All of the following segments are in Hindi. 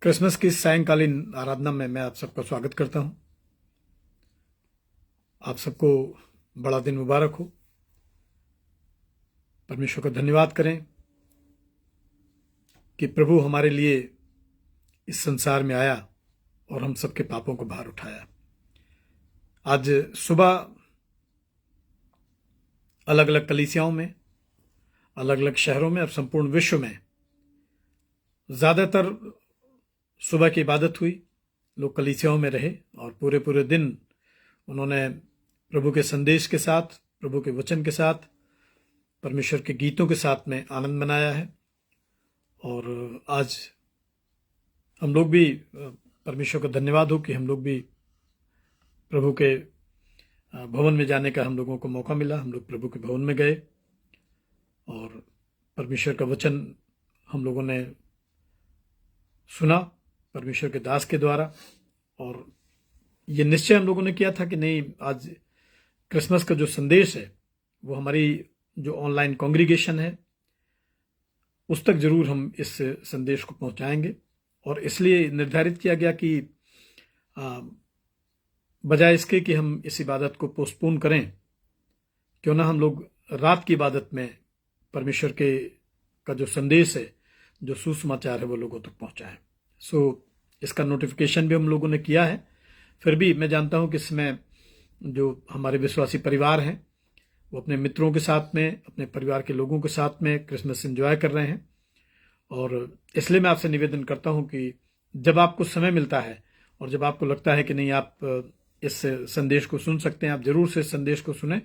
क्रिसमस की सायंकालीन आराधना में मैं आप सबका स्वागत करता हूं। आप सबको बड़ा दिन मुबारक हो। परमेश्वर का धन्यवाद करें कि प्रभु हमारे लिए इस संसार में आया और हम सबके पापों को भार उठाया। आज सुबह अलग अलग कलीसियाओं में, अलग अलग शहरों में और संपूर्ण विश्व में ज्यादातर सुबह की इबादत हुई। लोग कलीसियाओं में रहे और पूरे पूरे दिन उन्होंने प्रभु के संदेश के साथ, प्रभु के वचन के साथ, परमेश्वर के गीतों के साथ में आनंद मनाया है। और आज हम लोग भी, परमेश्वर का धन्यवाद हो कि हम लोग भी प्रभु के भवन में जाने का हम लोगों को मौका मिला। हम लोग प्रभु के भवन में गए और परमेश्वर का वचन हम लोगों ने सुना परमेश्वर के दास के द्वारा। और ये निश्चय हम लोगों ने किया था कि नहीं, आज क्रिसमस का जो संदेश है वो हमारी जो ऑनलाइन कांग्रीगेशन है उस तक जरूर हम इस संदेश को पहुंचाएंगे। और इसलिए निर्धारित किया गया कि बजाय इसके कि हम इस इबादत को पोस्टपोन करें, क्यों ना हम लोग रात की इबादत में परमेश्वर के का जो संदेश है, जो सुसमाचार है, वो लोगों तक पहुंचाएं। इसका नोटिफिकेशन भी हम लोगों ने किया है। फिर भी मैं जानता हूं कि इसमें जो हमारे विश्वासी परिवार हैं वो अपने मित्रों के साथ में, अपने परिवार के लोगों के साथ में क्रिसमस एंजॉय कर रहे हैं। और इसलिए मैं आपसे निवेदन करता हूं कि जब आपको समय मिलता है और जब आपको लगता है कि नहीं, आप इस संदेश को सुन सकते हैं, आप जरूर से संदेश को सुने।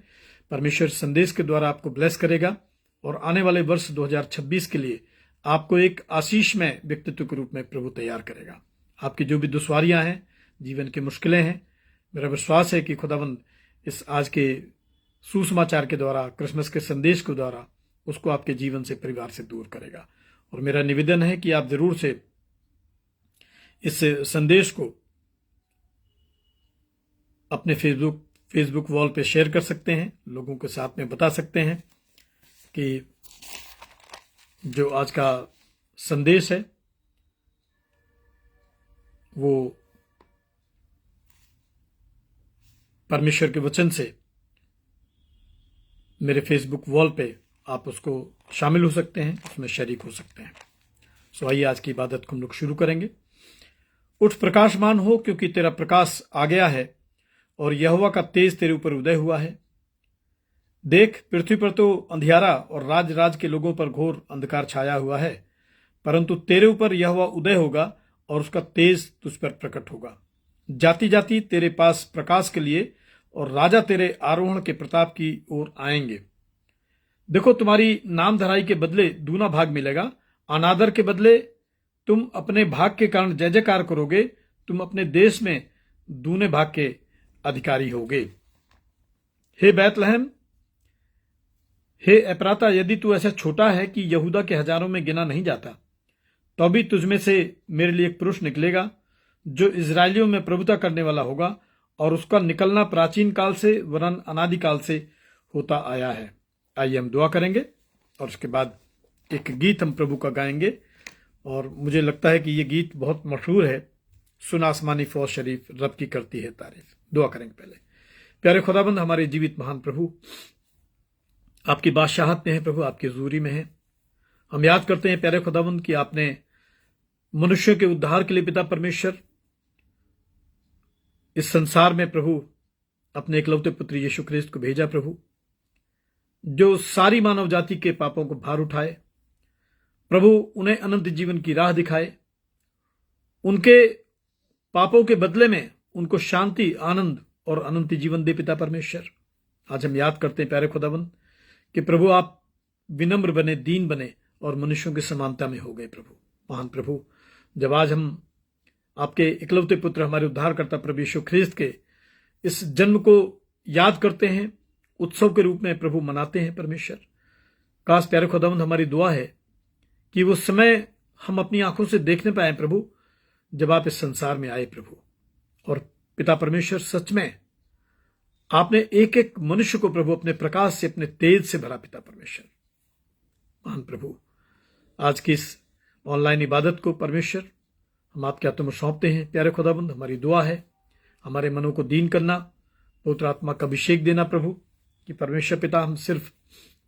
परमेश्वर संदेश के द्वारा आपको ब्लेस करेगा और आने वाले वर्ष 2026 के लिए आपको एक आशीषमय व्यक्तित्व के रूप में प्रभु तैयार करेगा। आपकी जो भी दुश्वारियां हैं, जीवन की मुश्किलें हैं, मेरा विश्वास है कि खुदावंद इस आज के सुसमाचार के द्वारा, क्रिसमस के संदेश के द्वारा उसको आपके जीवन से, परिवार से दूर करेगा। और मेरा निवेदन है कि आप जरूर से इस संदेश को अपने फेसबुक वॉल पे शेयर कर सकते हैं, लोगों के साथ में बता सकते हैं कि जो आज का संदेश है वो परमेश्वर के वचन से मेरे फेसबुक वॉल पे आप उसको शामिल हो सकते हैं, उसमें शरीक हो सकते हैं। आइए आज की इबादत को हम लोग शुरू करेंगे। उठ प्रकाशमान हो, क्योंकि तेरा प्रकाश आ गया है और यहोवा का तेज तेरे ऊपर उदय हुआ है। देख, पृथ्वी पर तो अंधियारा और राज राज के लोगों पर घोर अंधकार छाया हुआ है, परंतु तेरे ऊपर यहोवा उदय होगा और उसका तेज तुझ पर प्रकट होगा। जाति जाति तेरे पास प्रकाश के लिए और राजा तेरे आरोहण के प्रताप की ओर आएंगे। देखो, तुम्हारी नाम धराई के बदले दूना भाग मिलेगा, अनादर के बदले तुम अपने भाग के कारण जय जयकार करोगे। तुम अपने देश में दूने भाग के अधिकारी होगे। हे बैतलहम, हे एप्राता, यदि तू ऐसा छोटा है कि यहूदा के हजारों में गिना नहीं जाता, तो भी तुझमें से मेरे लिए एक पुरुष निकलेगा जो इजरायलियों में प्रभुता करने वाला होगा, और उसका निकलना प्राचीन काल से वरन अनादिकाल से होता आया है। आइए हम दुआ करेंगे और उसके बाद एक गीत हम प्रभु का गाएंगे। और मुझे लगता है कि ये गीत बहुत मशहूर है, सुन आसमानी फौज शरीफ रब की करती है तारीफ। दुआ करेंगे पहले। प्यारे खुदाबंद, हमारे जीवित महान प्रभु, आपकी बादशाहत में है प्रभु, आपकी हजूरी में है। हम याद करते हैं प्यारे खुदाबंद कि आपने मनुष्य के उद्धार के लिए पिता परमेश्वर इस संसार में प्रभु अपने इकलौते पुत्र यीशु ख्रिस्त को भेजा प्रभु, जो सारी मानव जाति के पापों को भार उठाए प्रभु, उन्हें अनंत जीवन की राह दिखाए, उनके पापों के बदले में उनको शांति, आनंद और अनंत जीवन दे पिता परमेश्वर। आज हम याद करते हैं प्यारे खुदाबंद कि प्रभु आप विनम्र बने, दीन बने और मनुष्यों की समानता में हो गए प्रभु। महान प्रभु, जब आज हम आपके इकलौते पुत्र, हमारे उद्धारकर्ता प्रभु यीशु ख्रिस्त के इस जन्म को याद करते हैं, उत्सव के रूप में प्रभु मनाते हैं परमेश्वर, काश प्यारे खुदावंद हमारी दुआ है कि वो समय हम अपनी आंखों से देखने पाए प्रभु, जब आप इस संसार में आए प्रभु। और पिता परमेश्वर, सच में आपने एक एक मनुष्य को प्रभु अपने प्रकाश से, अपने तेज से भरा पिता परमेश्वर। महान प्रभु, आज की इस ऑनलाइन इबादत को परमेश्वर हम आपके हाथों में सौंपते हैं। प्यारे खुदाबंद, हमारी दुआ है हमारे मनों को दीन करना, पवित्र आत्मा का अभिषेक देना प्रभु, कि परमेश्वर पिता हम सिर्फ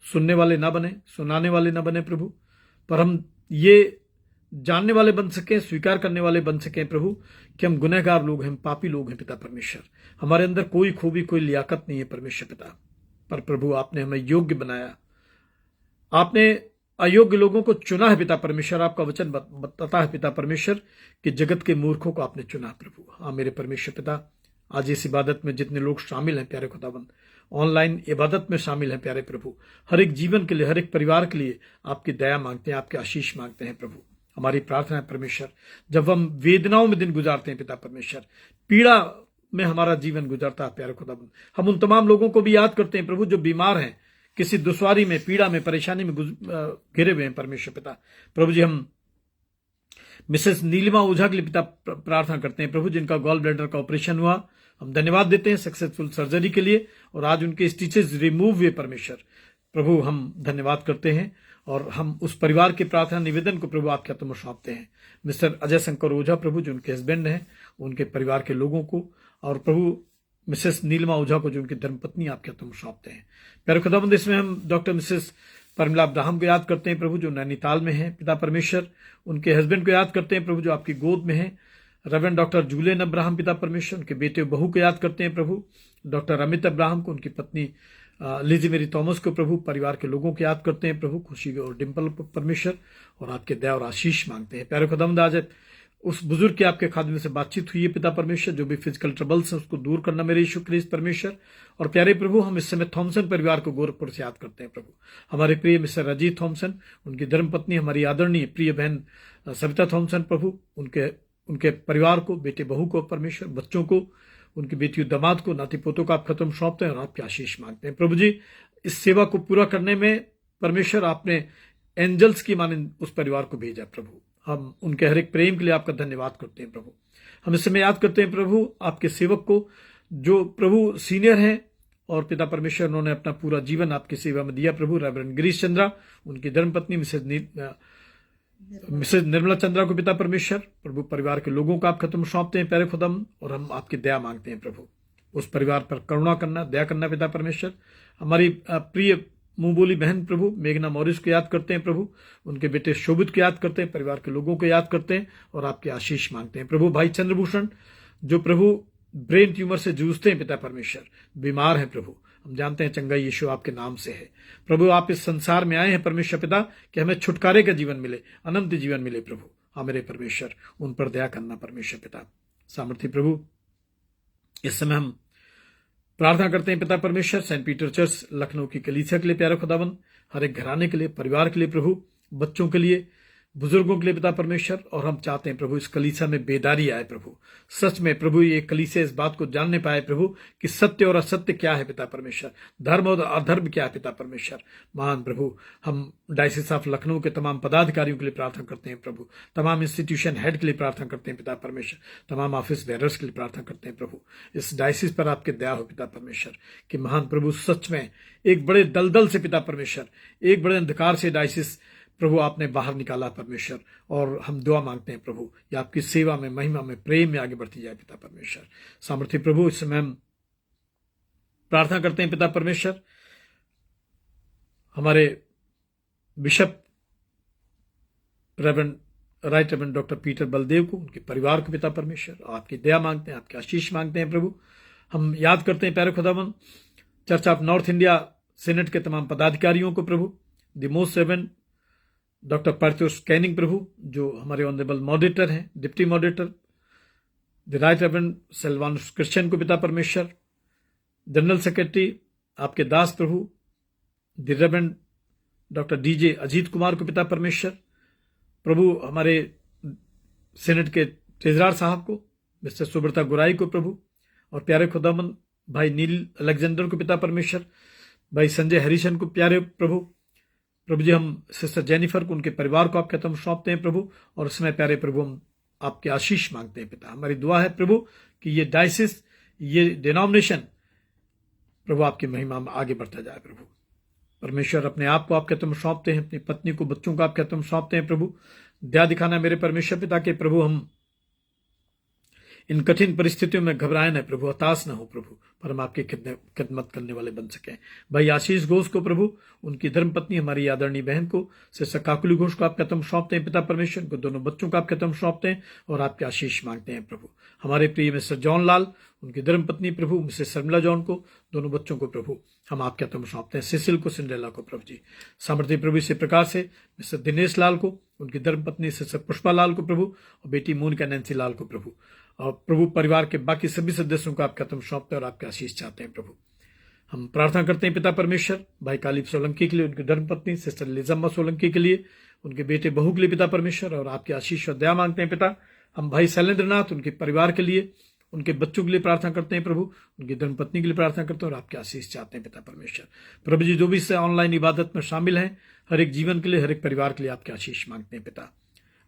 सुनने वाले ना बने, सुनाने वाले ना बने प्रभु, पर हम ये जानने वाले बन सकें, स्वीकार करने वाले बन सकें प्रभु, कि हम गुनहगार लोग हैं, हम पापी लोग हैं पिता परमेश्वर। हमारे अंदर कोई खूबी, कोई लियाकत नहीं है परमेश्वर पिता, पर प्रभु आपने हमें योग्य बनाया, आपने अयोग्य लोगों को चुना है पिता परमेश्वर। आपका वचन बताता है पिता परमेश्वर कि जगत के मूर्खों को आपने चुना प्रभु। हाँ मेरे परमेश्वर पिता, आज इस इबादत में जितने लोग शामिल हैं प्यारे खुदाबंद, ऑनलाइन इबादत में शामिल हैं प्यारे प्रभु, हर एक जीवन के लिए, हर एक परिवार के लिए आपकी दया मांगते हैं, आपके आशीष मांगते हैं प्रभु। हमारी प्रार्थना है परमेश्वर, जब हम वेदनाओं में दिन गुजारते हैं पिता परमेश्वर, पीड़ा में हमारा जीवन गुजरता है प्यारे खुदाबंद, हम उन तमाम लोगों को भी याद करते हैं प्रभु जो बीमार हैं, किसी दुश्वारी में, पीड़ा में, परेशानी में घिरे हुए हैं परमेश्वर पिता। प्रभु जी, हम मिसेस नीलिमा ओझा के लिए पिता प्रार्थना करते हैं प्रभु, जिनका गॉल ब्लैडर का ऑपरेशन हुआ। हम धन्यवाद देते हैं सक्सेसफुल सर्जरी के लिए, और आज उनके स्टिचेस रिमूव हुए परमेश्वर प्रभु, हम धन्यवाद करते हैं, और हम उस परिवार के प्रार्थना निवेदन को प्रभु आपके हाथों में सौंपते हैं। मिस्टर अजय शंकर ओझा प्रभु, जो उनके हस्बैंड हैं, उनके परिवार के लोगों को, और प्रभु मिसेस नीलिमा ओझा को जो उनकी धर्मपत्नी आपके हाथों में सौंपते हैं। प्यारे खुदाबंद, इसमें हम डॉक्टर मिसेस परमिला अब्राहम को याद करते हैं प्रभु, जो नैनीताल में हैं पिता परमेश्वर, उनके हस्बैंड को याद करते हैं प्रभु, जो आपकी गोद में हैं। रेवरेंड डॉक्टर जूलियन अब्राहम पिता परमेश्वर, उनके बेटे बहू को याद करते हैं प्रभु, डॉक्टर अमित अब्राहम को, उनकी पत्नी लिजी मेरी थॉमस को प्रभु, परिवार के लोगों को याद करते हैं प्रभु, खुशी और डिम्पल परमेश्वर, और आपके दया और आशीष मांगते हैं। प्यारे खुदाबंद, आज उस बुजुर्ग के आपके खादमे से बातचीत हुई है पिता परमेश्वर, जो भी फिजिकल ट्रबल्स है उसको दूर करना मेरे यीशु ख्रीस्त परमेश्वर। और प्यारे प्रभु, हम इस समय थॉमसन परिवार को गोरखपुर से याद करते हैं प्रभु, हमारे प्रिय मिस्टर अजीत थॉमसन, उनकी धर्मपत्नी हमारी आदरणीय प्रिय बहन सविता थॉमसन प्रभु, उनके परिवार को, बेटे बहू को परमेश्वर, बच्चों को, उनकी बेटियों दामाद को, नाती पोतों को आप खत्म सौंपते हैं और आपकी आशीष मांगते हैं प्रभु जी। इस सेवा को पूरा करने में परमेश्वर आपने एंजल्स की माने उस परिवार को भेजा प्रभु, हम उनके हर एक प्रेम के लिए आपका धन्यवाद करते हैं प्रभु। हम इस समय याद करते हैं प्रभु आपके सेवक को, जो प्रभु सीनियर हैं, और पिता परमेश्वर उन्होंने अपना पूरा जीवन आपकी सेवा में दिया प्रभु, रेवरेंड गिरीश चंद्रा, उनकी धर्मपत्नी मिसेज निर्मला चंद्रा को पिता परमेश्वर प्रभु, परिवार के लोगों को आप खत्म सौंपते हैं प्यारे खुदाम, और हम आपकी दया मांगते हैं प्रभु, उस परिवार पर करुणा करना, दया करना पिता परमेश्वर। हमारी प्रिय मुंह बोली बहन प्रभु मेघना मॉरिस को याद करते हैं प्रभु, उनके बेटे शोभित को याद करते हैं, परिवार के लोगों को याद करते हैं, और आपके आशीष मांगते हैं प्रभु। भाई चंद्रभूषण, जो प्रभु ब्रेन ट्यूमर से जूझते हैं पिता परमेश्वर, बीमार है प्रभु, हम जानते हैं चंगाई यीशु आपके नाम से है प्रभु। आप इस संसार में आए हैं परमेश्वर पिता कि हमें छुटकारे का जीवन मिले, अनंत जीवन मिले प्रभु। हाँ मेरे परमेश्वर, उन पर दया करना परमेश्वर पिता। सामर्थ्य प्रभु, इस समय हम प्रार्थना करते हैं पिता परमेश्वर सेंट पीटर चर्च लखनऊ की कलीसिया के लिए प्यारे खुदावन, हर एक घराने के लिए, परिवार के लिए प्रभु, बच्चों के लिए, बुजुर्गों के लिए पिता परमेश्वर। और हम चाहते हैं प्रभु इस कलीसिया में बेदारी आए प्रभु, सच में प्रभु ये कलीसिया इस बात को जानने पाए प्रभु कि सत्य और असत्य क्या है पिता परमेश्वर, धर्म और अधर्म क्या है पिता परमेश्वर। महान प्रभु, हम डायसिस ऑफ लखनऊ के तमाम पदाधिकारियों के लिए प्रार्थना करते हैं प्रभु, तमाम इंस्टीट्यूशन हेड के लिए प्रार्थना करते हैं पिता परमेश्वर, तमाम ऑफिस बेरर्स के लिए प्रार्थना करते हैं प्रभु। इस डायसिस पर आपके दया हो पिता परमेश्वर कि महान प्रभु सच में एक बड़े दलदल से पिता परमेश्वर, एक बड़े अंधकार से डायसिस प्रभु आपने बाहर निकाला परमेश्वर। और हम दुआ मांगते हैं प्रभु ये आपकी सेवा में, महिमा में, प्रेम में आगे बढ़ती जाए पिता परमेश्वर। सामर्थ्य प्रभु, इस समय हम प्रार्थना करते हैं पिता परमेश्वर हमारे bishop right reverend doctor Peter Baldev को, उनके परिवार को पिता परमेश्वर, आपकी दया मांगते हैं, आपकी आशीष मांगते हैं प्रभु। हम याद करते हैं प्यारे खुदावन church of north India senate के तमाम पदाधिकारियों को प्रभु, द मोस्ट रेवरेंड डॉक्टर पार्थोस कैनिंग प्रभु, जो हमारे ऑनरेबल मॉडरेटर हैं, deputy moderator, the right reverend Silvans Christian को पिता परमेश्वर, जनरल सेक्रेटरी आपके दास प्रभु, the reverend doctor DJ Ajit Kumar को पिता परमेश्वर प्रभु, हमारे सीनेट के ट्रेजरार साहब को मिस्टर सुब्रता गुराई को प्रभु, और प्यारे खुदावन भाई नील अलेक्जेंडर को पिता परमेश्वर, भाई संजय हरीशन को प्यारे प्रभु जी, हम सिस्टर जेनिफर को, उनके परिवार को आपके हाथों में सौंपते हैं प्रभु। और इसमें प्यारे प्रभु हम आपके आशीष मांगते हैं पिता। हमारी दुआ है प्रभु कि ये डायसिस, ये डिनोमिनेशन प्रभु आपकी महिमा में आगे बढ़ता जाए प्रभु परमेश्वर। अपने आप को आपके हाथों में सौंपते हैं, अपनी पत्नी को, बच्चों को आपके हाथों में सौंपते हैं प्रभु। दया दिखाना मेरे परमेश्वर पिता के प्रभु, हम इन कठिन परिस्थितियों में घबराए न प्रभु, हताश न हो प्रभु, पर हम आपकी खिदमत करने वाले बन सकें। भाई आशीष घोष को प्रभु, उनकी धर्मपत्नी हमारी आदरणीय बहन को, सिस्टर काकुली घोष को आप खत्म सौंपते हैं पिता परमेश्वर को, दोनों बच्चों को आप खत्म सौंपते हैं और आपके आशीष मांगते हैं प्रभु। हमारे प्रिय मिस्टर जॉन लाल, उनकी धर्मपत्नी प्रभु मिसेस शर्मिला जॉन को, दोनों बच्चों को प्रभु हम आपके खत्म सौंपते हैं। सिसिल को, सिंड्रेला को प्रभु जी, सामर्थ्य प्रभु इसी प्रकार से मिस्टर दिनेश लाल को, उनकी धर्मपत्नी सिस्टर पुष्पा लाल को प्रभु और बेटी मोनिका नैन्सी लाल को प्रभु, और प्रभु परिवार के बाकी सभी सदस्यों को आप खत्म सौंपते हैं और आपके आशीष चाहते हैं प्रभु। हम प्रार्थना करते हैं पिता परमेश्वर भाई कालीब सोलंकी के लिए, उनकी धर्मपत्नी सिस्टर लिजम्मा सोलंकी के लिए, उनके बेटे बहू के लिए पिता परमेश्वर, और आपके आशीष और दया मांगते हैं पिता। हम भाई शैलेंद्रनाथ, उनके परिवार के लिए, उनके बच्चों के लिए प्रार्थना करते हैं प्रभु, उनकी धर्मपत्नी के लिए प्रार्थना करते हैं और आपके आशीष चाहते हैं पिता परमेश्वर। प्रभु जी जो भी इससे ऑनलाइन इबादत में शामिल हैं, हर एक जीवन के लिए, हर एक परिवार के लिए आपके आशीष मांगते हैं पिता।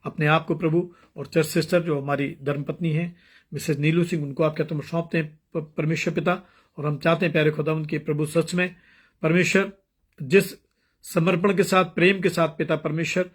अपने आप को प्रभु और चर्च सिस्टर जो हमारी धर्मपत्नी है मिसेज नीलू सिंह, उनको आपके हाथों में सौंपते हैं परमेश्वर पिता, और हम चाहते हैं प्यारे खुदावंद के प्रभु सच में परमेश्वर जिस समर्पण के साथ, प्रेम के साथ पिता परमेश्वर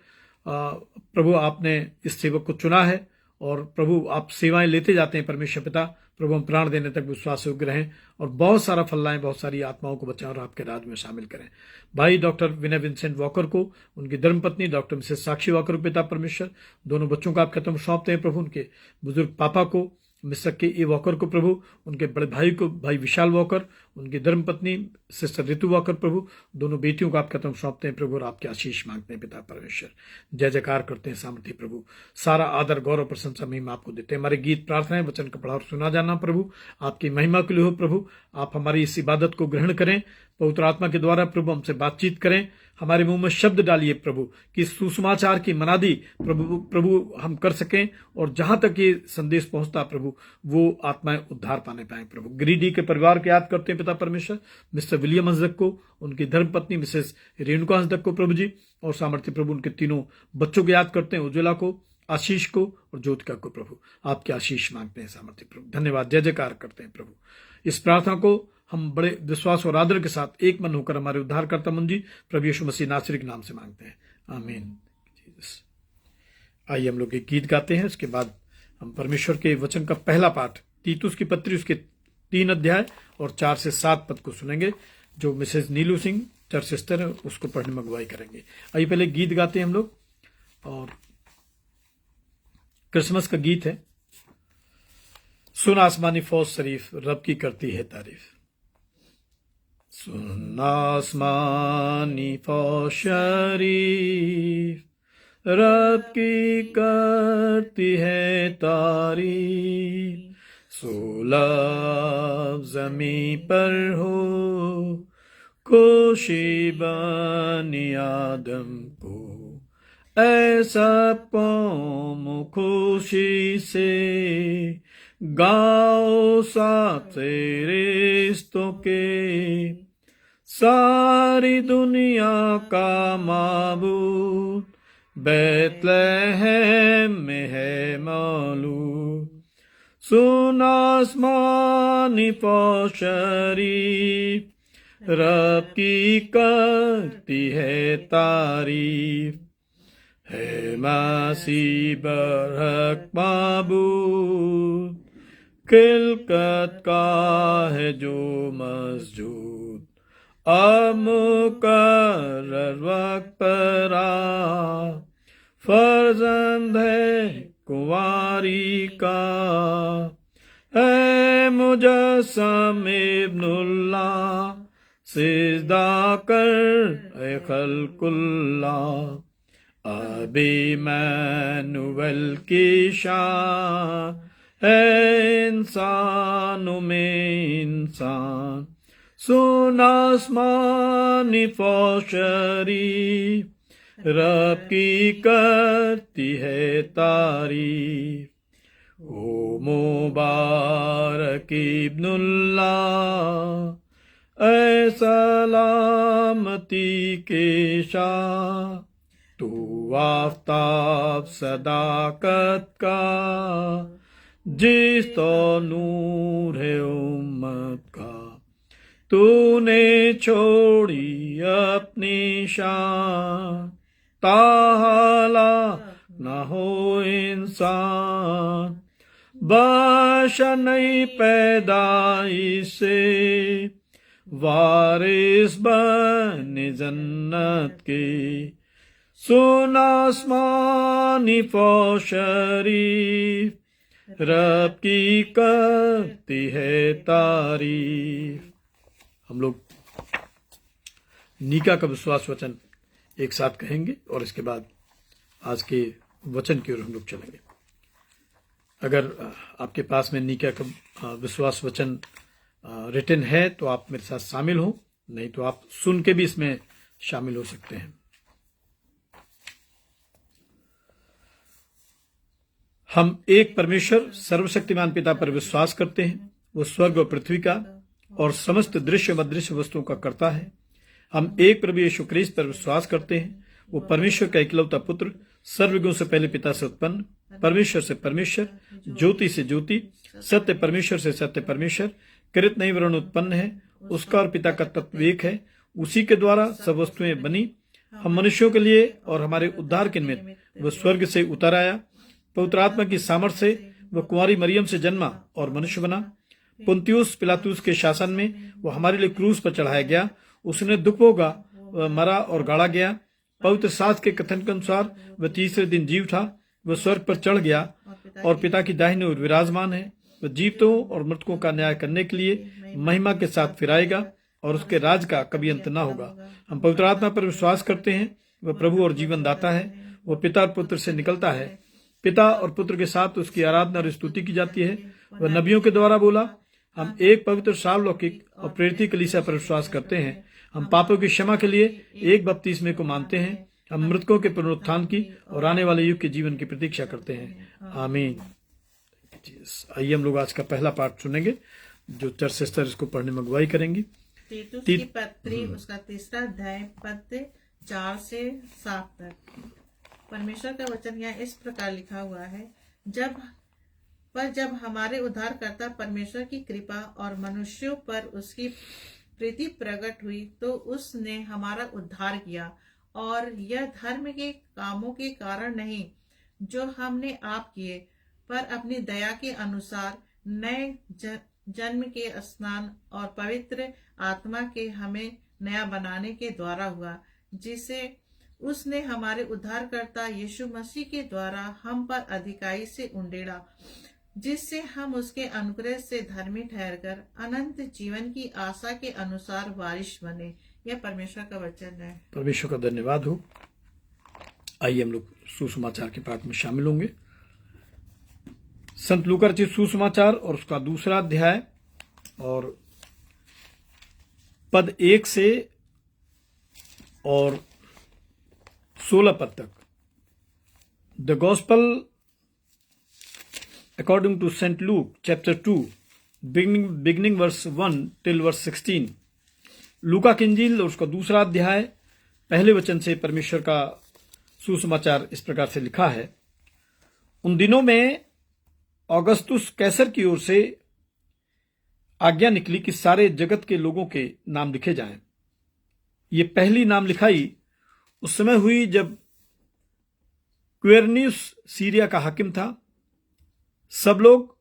प्रभु आपने इस सेवक को चुना है, और प्रभु आप सेवाएं लेते जाते हैं परमेश्वर पिता, प्रभु हम प्राण देने तक विश्वास योग्य रहें और बहुत सारा फल लाएं, बहुत सारी आत्माओं को बचाएं और आपके राज में शामिल करें। भाई डॉक्टर विनय विंसेंट वॉकर को, उनकी धर्मपत्नी डॉक्टर मिसेस साक्षी वॉकर को पिता परमेश्वर, दोनों बच्चों को आप खत्म सौंपते हैं प्रभु, उनके बुजुर्ग पापा को मिस्टर के ए वॉकर को प्रभु, उनके बड़े भाई को भाई विशाल वॉकर, उनकी धर्मपत्नी सिस्टर ऋतु वॉकर प्रभु, दोनों बेटियों को आप खत्म सौंपते हैं प्रभु और आपके आशीष मांगते हैं पिता परमेश्वर। जय जयकार करते हैं सामर्थ्य प्रभु, सारा आदर गौरव प्रशंसा महिमा आपको देते हैं। हमारे गीत प्रार्थनाएं वचन का पढ़ा और सुना जाना प्रभु आपकी महिमा के लिए हो प्रभु। आप हमारी इस इबादत को ग्रहण करें, पवित्र आत्मा के द्वारा प्रभु हमसे बातचीत करें, हमारे मुंह में शब्द डालिए प्रभु कि सुसमाचार की मनादी प्रभु हम कर सकें, और जहां तक ये संदेश पहुंचता प्रभु वो आत्माएं उद्धार पाने पाए प्रभु। गिरिडी के परिवार को याद करते हैं पिता परमेश्वर, मिस्टर विलियम हंसदक को, उनकी धर्मपत्नी मिसेस रेणुका हंसदक को प्रभु जी, और सामर्थ्य प्रभु उनके तीनों बच्चों को याद करते हैं, उज्ज्वला को, आशीष को और ज्योतिका को प्रभु आपके आशीष मांगते हैं सामर्थ्य प्रभु। धन्यवाद, जय जयकार करते हैं प्रभु। इस प्रार्थना को हम बड़े विश्वास और आदर के साथ एक मन होकर हमारे उद्धारकर्ता मुंजी प्रभु यीशु मसीह नासरी के नाम से मांगते हैं, आमीन। आइए हम लोग एक गीत गाते हैं, उसके बाद हम परमेश्वर के वचन का पहला पाठ तीतुस की पत्री उसके 3 अध्याय और 4 से 7 पद को सुनेंगे, जो मिसेज नीलू सिंह चर्च सिस्टर है उसको पढ़ने में अगुवाई करेंगे। आइए पहले गीत गाते हैं हम लोग, और क्रिसमस का गीत है, सुन आसमानी फौज शरीफ रब की करती है तारीफ। सुन आसमानी फौज शरीफ रब की करती है तारीफ, सुलभ ज़मीं पर हो खुशी बनी आदम को, ऐसा कौम खुशी से गाओ साथ रिश्तों के, सारी दुनिया का माबूद बैतलहम में है मौलूद। सुन आसमानी फौज शरीफ रब की करती है तारीफ, है मसीह बरहक माबूद, खिलकत का है जो मस्जूद, अब मुकर्रर वक्त पर आ, फर्जंद है कुंवारी का, है मुजस्सम इब्नुल्लाह, सिजदा कर ए खल्कुल्लाह, अब इमैनुअल की शान है इंसानों में इंसान। सुन आसमानी फौज शरीफ रब की करती है तारीफ, ओ मुबारक इब्नुल्लाह, ऐ सलामती के शाह, तू आफ़ताब सदाकत का, जिस तो नूर है उम्मत का, तूने छोड़ी अपनी शान, ताहाला न हो इंसान, बाशा नई पैदाइश से वारिस बने जन्नत के, सुन आसमानी शरीफ, रब की करती है तारीफ। हम लोग नीका का विश्वास वचन एक साथ कहेंगे और इसके बाद आज के वचन की ओर हम लोग चलेंगे। अगर आपके पास में नीका का विश्वास वचन रिटन है तो आप मेरे साथ शामिल हो, नहीं तो आप सुन के भी इसमें शामिल हो सकते हैं। हम एक परमेश्वर सर्वशक्तिमान पिता पर विश्वास करते हैं। वो स्वर्ग और पृथ्वी का और समस्त दृश्य व अदृश्य वस्तुओं का कर्ता है। हम एक प्रभु यीशु ख्रीस्त पर विश्वास करते हैं। वो परमेश्वर का इकलौता पुत्र, सर्वयुगों से पहले पिता से उत्पन्न, परमेश्वर से परमेश्वर, ज्योति से ज्योति, सत्य परमेश्वर से सत्य परमेश्वर, कृत नहीं वर्ण उत्पन्न है। उसका और पिता का तत्व एक है। उसी के द्वारा सब वस्तुएं बनी। हम मनुष्यों के लिए और हमारे उद्धार के निमित्त वह स्वर्ग से उतर आया। पवित्र आत्मा की सामर्थ से वह कुंवारी मरियम से जन्मा और मनुष्य बना। पुन्तियुस पिलातुस के शासन में वो हमारे लिए क्रूस पर चढ़ाया गया। उसने दुख भोगा, मरा और गाड़ा गया। पवित्र शास्त्र के कथन के अनुसार वह तीसरे दिन जीव था। वह स्वर्ग पर चढ़ गया और पिता की दाहिनी ओर विराजमान है। वह जीवितों और मृतकों का न्याय करने के लिए महिमा के साथ फिर आएगा और उसके राज का कभी अंत न होगा। हम पवित्र आत्मा पर विश्वास करते हैं। वह प्रभु और जीवन दाता है। वह पिता और पुत्र से निकलता है। पिता और पुत्र के साथ उसकी आराधना और स्तुति की जाती है। वह नबियों के द्वारा बोला। हम एक पवित्र सार्वलौकिक और प्रेरित कलीसिया पर विश्वास करते हैं। हम पापों की क्षमा के लिए एक बपतिस्मे को मानते हैं। हम मृतकों के पुनरुत्थान की और आने वाले युग के जीवन की प्रतीक्षा करते हैं। आमीन। आइए हम लोग आज का पहला पाठ सुनेंगे, जो चर्च सिस्टर इसको पढ़ने में अगुवाई करेंगी। तीतुस की पत्री उसका तीसरा अध्याय पद 4 से 7 तक। परमेश्वर का वचन यहाँ इस प्रकार लिखा हुआ है। जब हमारे उद्धारकर्ता परमेश्वर की कृपा और मनुष्यों पर उसकी प्रीति प्रकट हुई, तो उसने हमारा उद्धार किया, और यह धर्म के कामों के कारण नहीं जो हमने आप किए, पर अपनी दया के अनुसार नए जन्म के स्नान और पवित्र आत्मा के हमें नया बनाने के द्वारा हुआ, जिसे उसने हमारे उद्धारकर्ता यीशु मसीह के द्वारा हम पर अधिकाई से उंडेला, जिससे हम उसके अनुग्रह से धर्मी ठहरकर अनंत जीवन की आशा के अनुसार वारिस बने। यह परमेश्वर का वचन है। परमेश्वर का धन्यवाद हो। आइए हम लोग सुसमाचार के पाठ में शामिल होंगे। संत लूका रचित सुसमाचार और उसका दूसरा अध्याय और पद 1 से और 16 पद तक। The gospel according to St. Luke chapter 2 beginning verse 1 till verse 16। लूका की इंजील और उसका दूसरा अध्याय पहले वचन से परमेश्वर का सुसमाचार इस प्रकार से लिखा है। उन दिनों में ऑगस्तुस कैसर की ओर से आज्ञा निकली कि सारे जगत के लोगों के नाम लिखे जाएं। ये पहली नाम लिखाई उस समय हुई जब क्विरनियुस सीरिया का हाकिम था। सब लोग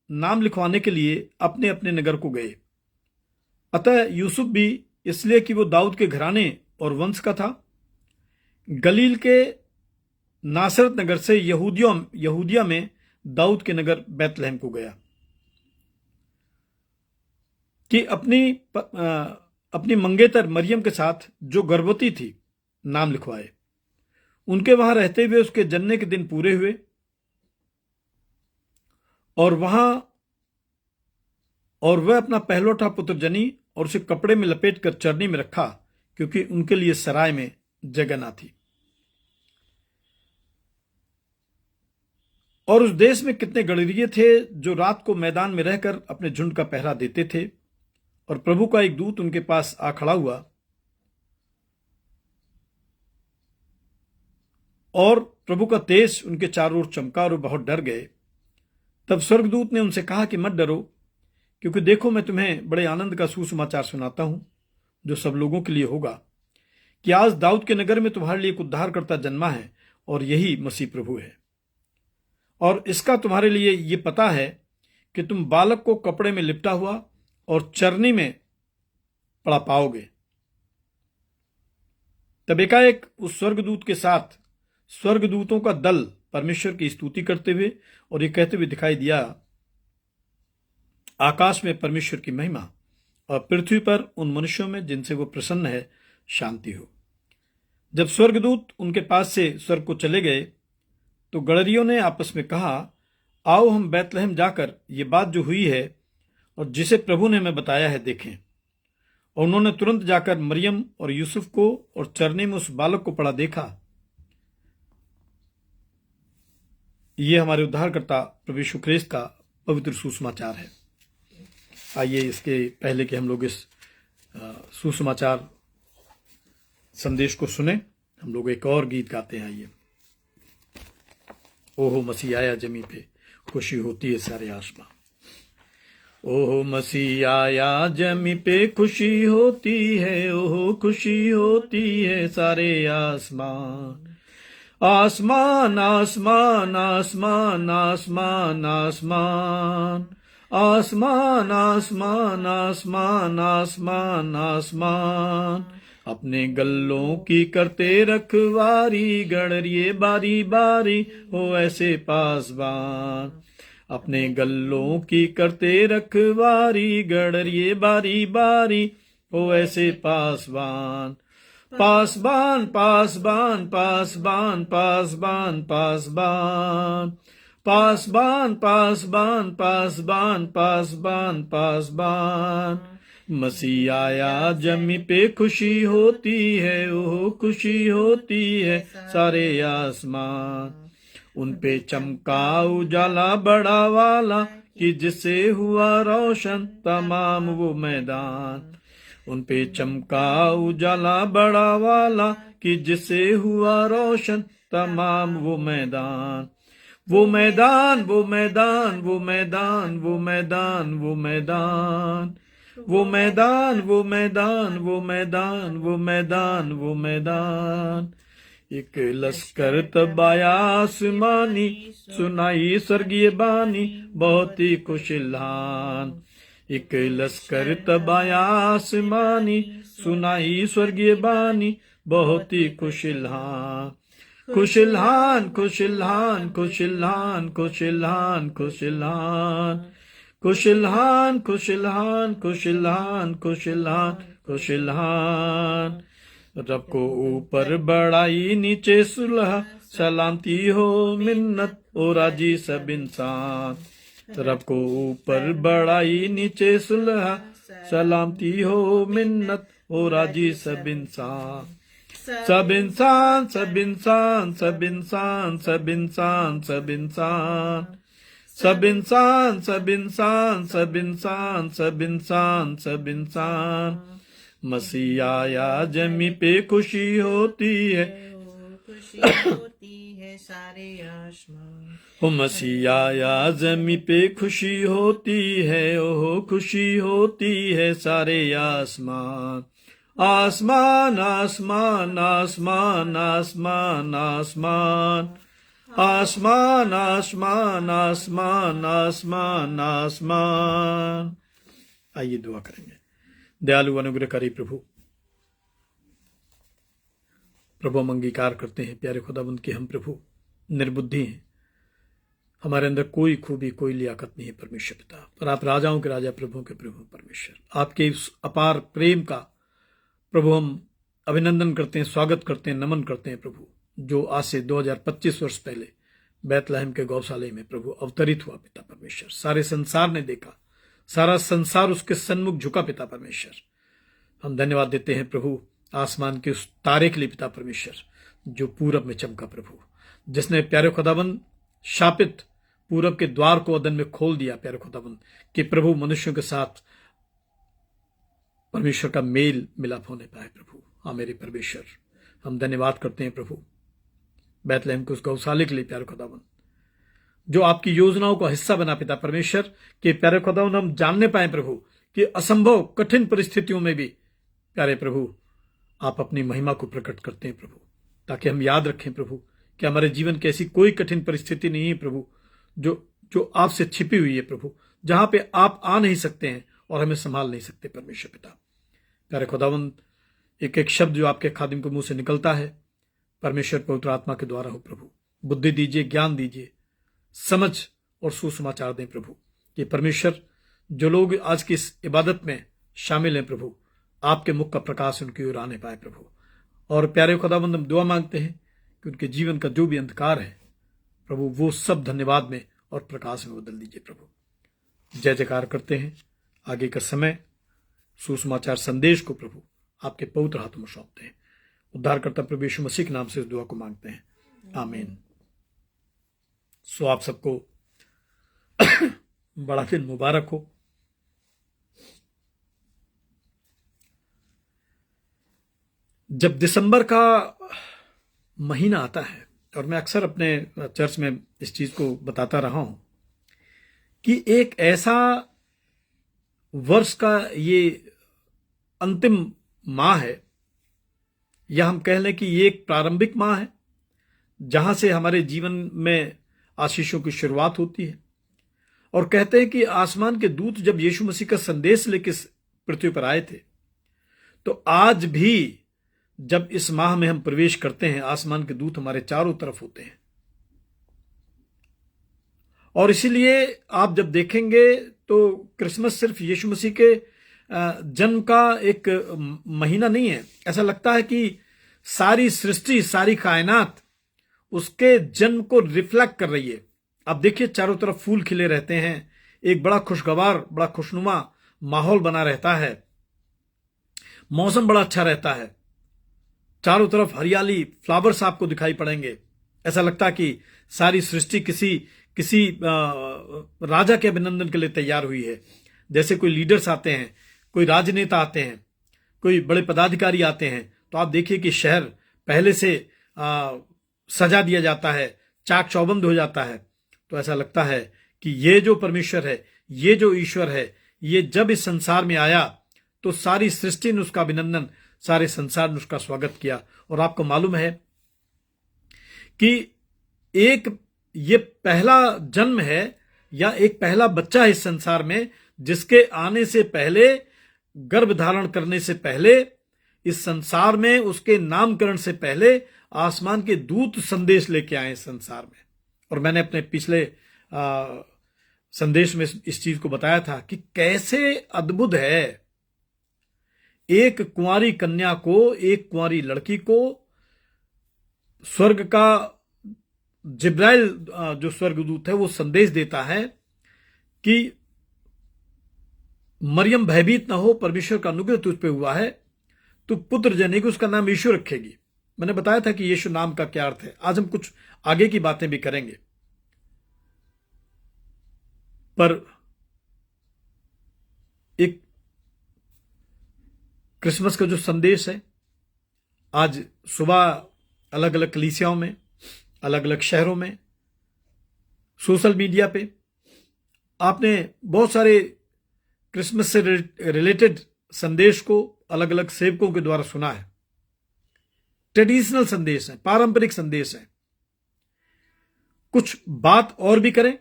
नाम लिखवाने के लिए अपने अपने नगर को गए। अतः यूसुफ भी, इसलिए कि वो दाऊद के घराने और वंश का था, गलील के नासरत नगर से यहूदिया में दाऊद के नगर बैतलहम को गया कि अपनी मंगेतर मरियम के साथ जो गर्भवती थी नाम लिखवाए। उनके वहां रहते हुए उसके जन्म के दिन पूरे हुए और वह अपना पहलौठा पुत्र जनी और उसे कपड़े में लपेटकर चरनी में रखा, क्योंकि उनके लिए सराय में जगह ना थी। और उस देश में कितने गड़रिये थे जो रात को मैदान में रहकर अपने झुंड का पहरा देते थे। और प्रभु का एक दूत उनके पास आ खड़ा हुआ और प्रभु का तेज उनके चारों ओर चमका और वे बहुत डर गए। तब स्वर्गदूत ने उनसे कहा कि मत डरो, क्योंकि देखो मैं तुम्हें बड़े आनंद का सुसमाचार सुनाता हूं, जो सब लोगों के लिए होगा, कि आज दाऊद के नगर में तुम्हारे लिए एक उद्धारकर्ता जन्मा है, और यही मसीह प्रभु है। और इसका तुम्हारे लिए ये पता है कि तुम बालक को कपड़े में लिपटा हुआ और चरनी में पड़ा पाओगे। तब एकाएक उस स्वर्गदूत के साथ स्वर्गदूतों का दल परमेश्वर की स्तुति करते हुए और ये कहते हुए दिखाई दिया, आकाश में परमेश्वर की महिमा और पृथ्वी पर उन मनुष्यों में जिनसे वो प्रसन्न है शांति हो। जब स्वर्गदूत उनके पास से स्वर्ग को चले गए तो गड़रियों ने आपस में कहा, आओ हम बैतलहम जाकर ये बात जो हुई है और जिसे प्रभु ने हमें बताया है देखें। और उन्होंने तुरंत जाकर मरियम और यूसुफ को और चरनी में उस बालक को पड़ा देखा। ये हमारे उद्धारकर्ता प्रभु यीशु ख्रीस्त का पवित्र सुसमाचार है। आइए इसके पहले कि हम लोग इस सुसमाचार संदेश को सुने, हम लोग एक और गीत गाते हैं। आइए। ओहो मसीह आया जमी पे, खुशी होती है सारे आसमां। ओहो मसीह आया जमी पे, खुशी होती है, ओहो खुशी होती है सारे आसमान। आसमान आसमान आसमान आसमान आसमान आसमान आसमान आसमान आसमान आसमान, अपने गल्लों की करते रखवारी, गड़रिए बारी बारी हो ऐसे पासबान। अपने गल्लों की करते रखवारी, गड़रिए बारी बारी हो ऐसे पासबान। पासबान पासबान पासबान पासबान पासबान पासबान पासबान पासबान पासबान पासबान, मसीह आया जमी पे, खुशी होती है, ओह खुशी होती है सारे आसमान। उन पे चमका उजाला बड़ा वाला, कि जिससे हुआ रोशन तमाम वो मैदान। उन पे चमका उजाला बड़ा वाला, कि जिससे हुआ रोशन तमाम वो मैदान। वो मैदान वो मैदान वो मैदान वो मैदान वो मैदान वो मैदान वो मैदान वो मैदान वो मैदान वो मैदान। एक लश्कर तब आया आसमानी, सुनाई स्वर्गीय बानी बहुत ही खुशहाल। एक लश्कर तब आया आसमानी, सुनाई स्वर्गीय बानी बहुत ही खुशहाल। खुशहान खुशहान खुशहान खुशहान खुशहान खुशहान खुशहान खुशहान खुशहान खुशहान। रब को ऊपर बढ़ाई नीचे सुलह, सलामती हो मिन्नत ओ राजी सब इंसान। रब को ऊपर बढ़ाई नीचे सुलह, सलामती हो मिन्नत ओ राजी सब इंसान। सब इंसान सब इंसान सब इंसान सब इंसान सब इंसान सब इंसान सब इंसान सब इंसान सब इंसान सब इंसान, मसीह आया जमी पे, खुशी होती है, खुशी होती है सारे आसमान। ओ मसीह आया जमी पे, खुशी होती है, ओह खुशी होती है सारे आसमान। आसमान आसमान आसमान आसमान आसमान आसमान आसमान आसमान आसमान आसमान। आइए दुआ करेंगे। दयालु अनुग्रहकारी प्रभु, हम अंगीकार करते हैं प्यारे खुदाबंद के हम प्रभु निर्बुद्धि हैं, हमारे अंदर कोई खूबी कोई लियाकत नहीं है परमेश्वर पिता, पर आप राजाओं के राजा प्रभुओं के प्रभु परमेश्वर, आपके इस अपार प्रेम का प्रभु हम अभिनंदन करते हैं, स्वागत करते हैं, नमन करते हैं प्रभु, जो आज से 2025 वर्ष पहले बैतलहम के गौशाले में प्रभु अवतरित हुआ पिता परमेश्वर। सारे संसार ने देखा, सारा संसार उसके सन्मुख झुका पिता परमेश्वर। हम धन्यवाद देते हैं प्रभु आसमान के उस तारे के लिए पिता परमेश्वर, जो पूरब में चमका प्रभु, जिसने प्यारे खुदाबंद शापित पूरब के द्वार को अदन में खोल दिया प्यारे खुदाबंद, कि प्रभु मनुष्यों के साथ परमेश्वर का मेल मिलाप होने पाए प्रभु। हाँ मेरे परमेश्वर, हम धन्यवाद करते हैं प्रभु बैतलहम के उस गौशाले के लिए प्यारे खुदाबंद, जो आपकी योजनाओं का हिस्सा बना पिता परमेश्वर, कि प्यारे खुदाबंद हम जानने पाए प्रभु कि असंभव कठिन परिस्थितियों में भी प्यारे प्रभु आप अपनी महिमा को प्रकट करते हैं प्रभु, ताकि हम याद रखें प्रभु कि हमारे जीवन की ऐसी कोई कठिन परिस्थिति नहीं है प्रभु जो जो आपसे छिपी हुई है प्रभु, जहां पे आप आ नहीं सकते हैं और हमें संभाल नहीं सकते परमेश्वर पिता। प्यारे खुदावंद, एक एक शब्द जो आपके खादिम के मुंह से निकलता है परमेश्वर पवित्र आत्मा के द्वारा हो प्रभु। बुद्धि दीजिए, ज्ञान दीजिए, समझ और सुसमाचार दें प्रभु। कि परमेश्वर जो लोग आज की इस इबादत में शामिल हैं प्रभु, आपके मुख का प्रकाश उनकी ओर आने पाए प्रभु। और प्यारे खुदावंद, हम दुआ मांगते हैं कि उनके जीवन का जो भी अंधकार है प्रभु, वो सब धन्यवाद में और प्रकाश में बदल दीजिए प्रभु। जय जयकार करते हैं। आगे का समय सुसमाचार संदेश को प्रभु आपके पवित्र हाथों में सौंपते हैं। उद्धारकर्ता प्रभु यीशु मसीह के नाम से इस दुआ को मांगते हैं, आमीन। सो आप सबको बड़ा दिन मुबारक हो। जब दिसंबर का महीना आता है, और मैं अक्सर अपने चर्च में इस चीज को बताता रहा हूं कि एक ऐसा वर्ष का ये अंतिम माह है, या हम कह लें कि ये एक प्रारंभिक माह है जहां से हमारे जीवन में आशीषों की शुरुआत होती है। और कहते हैं कि आसमान के दूत जब यीशु मसीह का संदेश लेकर पृथ्वी पर आए थे, तो आज भी जब इस माह में हम प्रवेश करते हैं, आसमान के दूत हमारे चारों तरफ होते हैं। और इसीलिए आप जब देखेंगे तो क्रिसमस सिर्फ यीशु मसीह के जन्म का एक महीना नहीं है। ऐसा लगता है कि सारी सृष्टि, सारी कायनात उसके जन्म को रिफ्लेक्ट कर रही है। आप देखिए, चारों तरफ फूल खिले रहते हैं, एक बड़ा खुशगवार, बड़ा खुशनुमा माहौल बना रहता है, मौसम बड़ा अच्छा रहता है, चारों तरफ हरियाली, फ्लावर्स आपको दिखाई पड़ेंगे। ऐसा लगता है कि सारी सृष्टि किसी राजा के अभिनंदन के लिए तैयार हुई है। जैसे कोई लीडर्स आते हैं, कोई राजनेता आते हैं, कोई बड़े पदाधिकारी आते हैं, तो आप देखिए कि शहर पहले से सजा दिया जाता है, चाक चौबंद हो जाता है। तो ऐसा लगता है कि ये जो परमेश्वर है, ये जो ईश्वर है, ये जब इस संसार में आया तो सारी सृष्टि ने उसका अभिनंदन, सारे संसार ने उसका स्वागत किया। और आपको मालूम है कि एक ये पहला जन्म है या एक पहला बच्चा है इस संसार में, जिसके आने से पहले, गर्भ धारण करने से पहले, इस संसार में उसके नामकरण से पहले आसमान के दूत संदेश लेके आए इस संसार में। और मैंने अपने पिछले संदेश में इस चीज को बताया था कि कैसे अद्भुत है, एक कुंवारी कन्या को, एक कुंवारी लड़की को स्वर्ग का जिब्राइल जो स्वर्गदूत है वो संदेश देता है कि मरियम भयभीत ना हो, परमेश्वर का अनुग्रह तुझ पे हुआ है, तू पुत्र जनेगी, उसका नाम यीशु रखेगी। मैंने बताया था कि यीशु नाम का क्या अर्थ है। आज हम कुछ आगे की बातें भी करेंगे। पर एक क्रिसमस का जो संदेश है, आज सुबह अलग अलग कलीसियाओं में, अलग अलग शहरों में, सोशल मीडिया पे आपने बहुत सारे क्रिसमस से रिलेटेड संदेश को अलग अलग सेवकों के द्वारा सुना है। ट्रेडिशनल संदेश है, पारंपरिक संदेश है। कुछ बात और भी करें,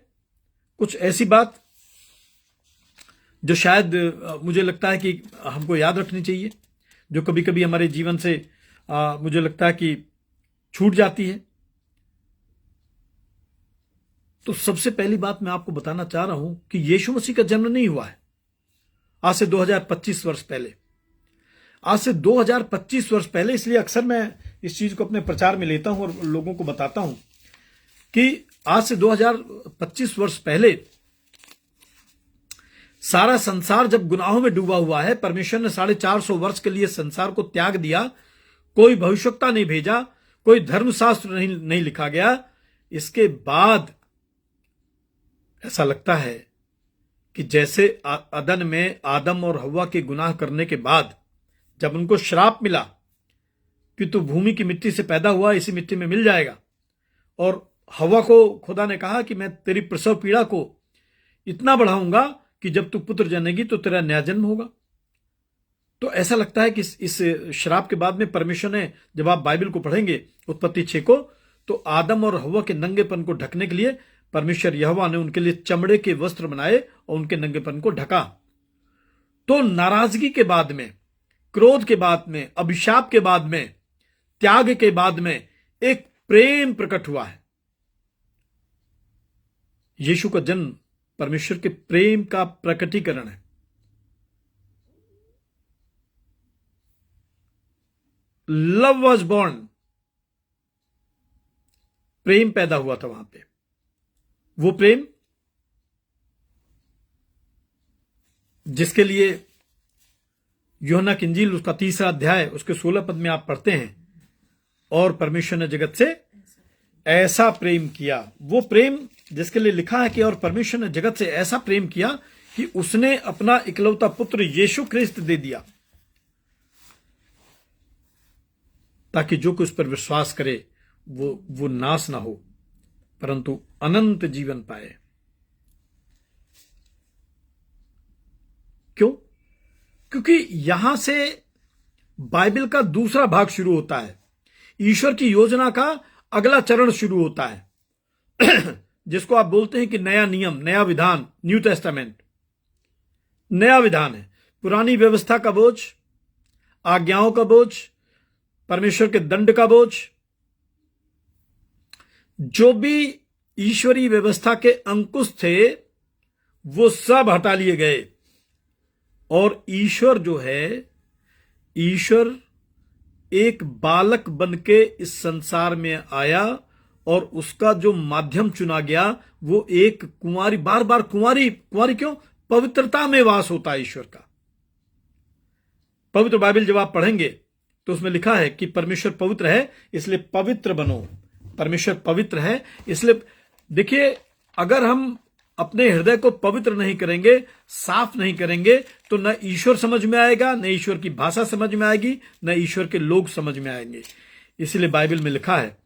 कुछ ऐसी बात जो शायद मुझे लगता है कि हमको याद रखनी चाहिए, जो कभी कभी हमारे जीवन से मुझे लगता है कि छूट जाती है। तो सबसे पहली बात मैं आपको बताना चाह रहा हूं कि यीशु मसीह का जन्म नहीं हुआ है आज से 2025 वर्ष पहले। आज से 2025 वर्ष पहले, इसलिए अक्सर मैं इस चीज को अपने प्रचार में लेता हूं और लोगों को बताता हूं कि आज से 2025 वर्ष पहले सारा संसार जब गुनाहों में डूबा हुआ है, परमेश्वर ने 450 वर्ष के लिए संसार को त्याग दिया। कोई भविष्यवक्ता नहीं भेजा, कोई धर्मशास्त्र नहीं लिखा गया। इसके बाद ऐसा लगता है कि जैसे अदन में आदम और हव्वा के गुनाह करने के बाद जब उनको श्राप मिला कि तू भूमि की मिट्टी से पैदा हुआ, इसी मिट्टी में मिल जाएगा, और हव्वा को खुदा ने कहा कि मैं तेरी प्रसव पीड़ा को इतना बढ़ाऊंगा कि जब तू पुत्र जनेगी तो तेरा नया जन्म होगा। तो ऐसा लगता है कि इस श्राप के बाद में परमेश्वर ने, जब आप बाइबल को पढ़ेंगे उत्पत्ति 6 को, तो आदम और हव्वा के नंगेपन को ढकने के लिए परमेश्वर यहोवा ने उनके लिए चमड़े के वस्त्र बनाए और उनके नंगेपन को ढका। तो नाराजगी के बाद में, क्रोध के बाद में, अभिशाप के बाद में, त्याग के बाद में एक प्रेम प्रकट हुआ है। यीशु का जन्म परमेश्वर के प्रेम का प्रकटीकरण है। लव वॉज बॉर्न, प्रेम पैदा हुआ था वहां पे। वो प्रेम जिसके लिए यूहन्ना की इंजील उसका 3 अध्याय उसके 16 पद में आप पढ़ते हैं, और परमेश्वर ने जगत से ऐसा प्रेम किया। वो प्रेम जिसके लिए लिखा है कि और परमेश्वर ने जगत से ऐसा प्रेम किया कि उसने अपना इकलौता पुत्र यीशु ख्रिस्त दे दिया, ताकि जो कोई उस पर विश्वास करे वो नाश ना हो परंतु अनंत जीवन पाए। क्यों? क्योंकि यहां से बाइबल का दूसरा भाग शुरू होता है, ईश्वर की योजना का अगला चरण शुरू होता है जिसको आप बोलते हैं कि नया नियम, नया विधान, न्यू टेस्टामेंट। नया विधान है, पुरानी व्यवस्था का बोझ, आज्ञाओं का बोझ, परमेश्वर के दंड का बोझ, जो भी ईश्वरीय व्यवस्था के अंकुश थे वो सब हटा लिए गए। और ईश्वर जो है, ईश्वर एक बालक बन के इस संसार में आया और उसका जो माध्यम चुना गया वो एक कुंवारी, बार बार कुंवारी क्यों? पवित्रता में वास होता है ईश्वर का। पवित्र बाइबल जब आप पढ़ेंगे तो उसमें लिखा है कि परमेश्वर पवित्र है इसलिए पवित्र बनो। परमेश्वर पवित्र है इसलिए, देखिए, अगर हम अपने हृदय को पवित्र नहीं करेंगे, साफ नहीं करेंगे, तो न ईश्वर समझ में आएगा, न ईश्वर की भाषा समझ में आएगी, न ईश्वर के लोग समझ में आएंगे। इसलिए बाइबल में लिखा है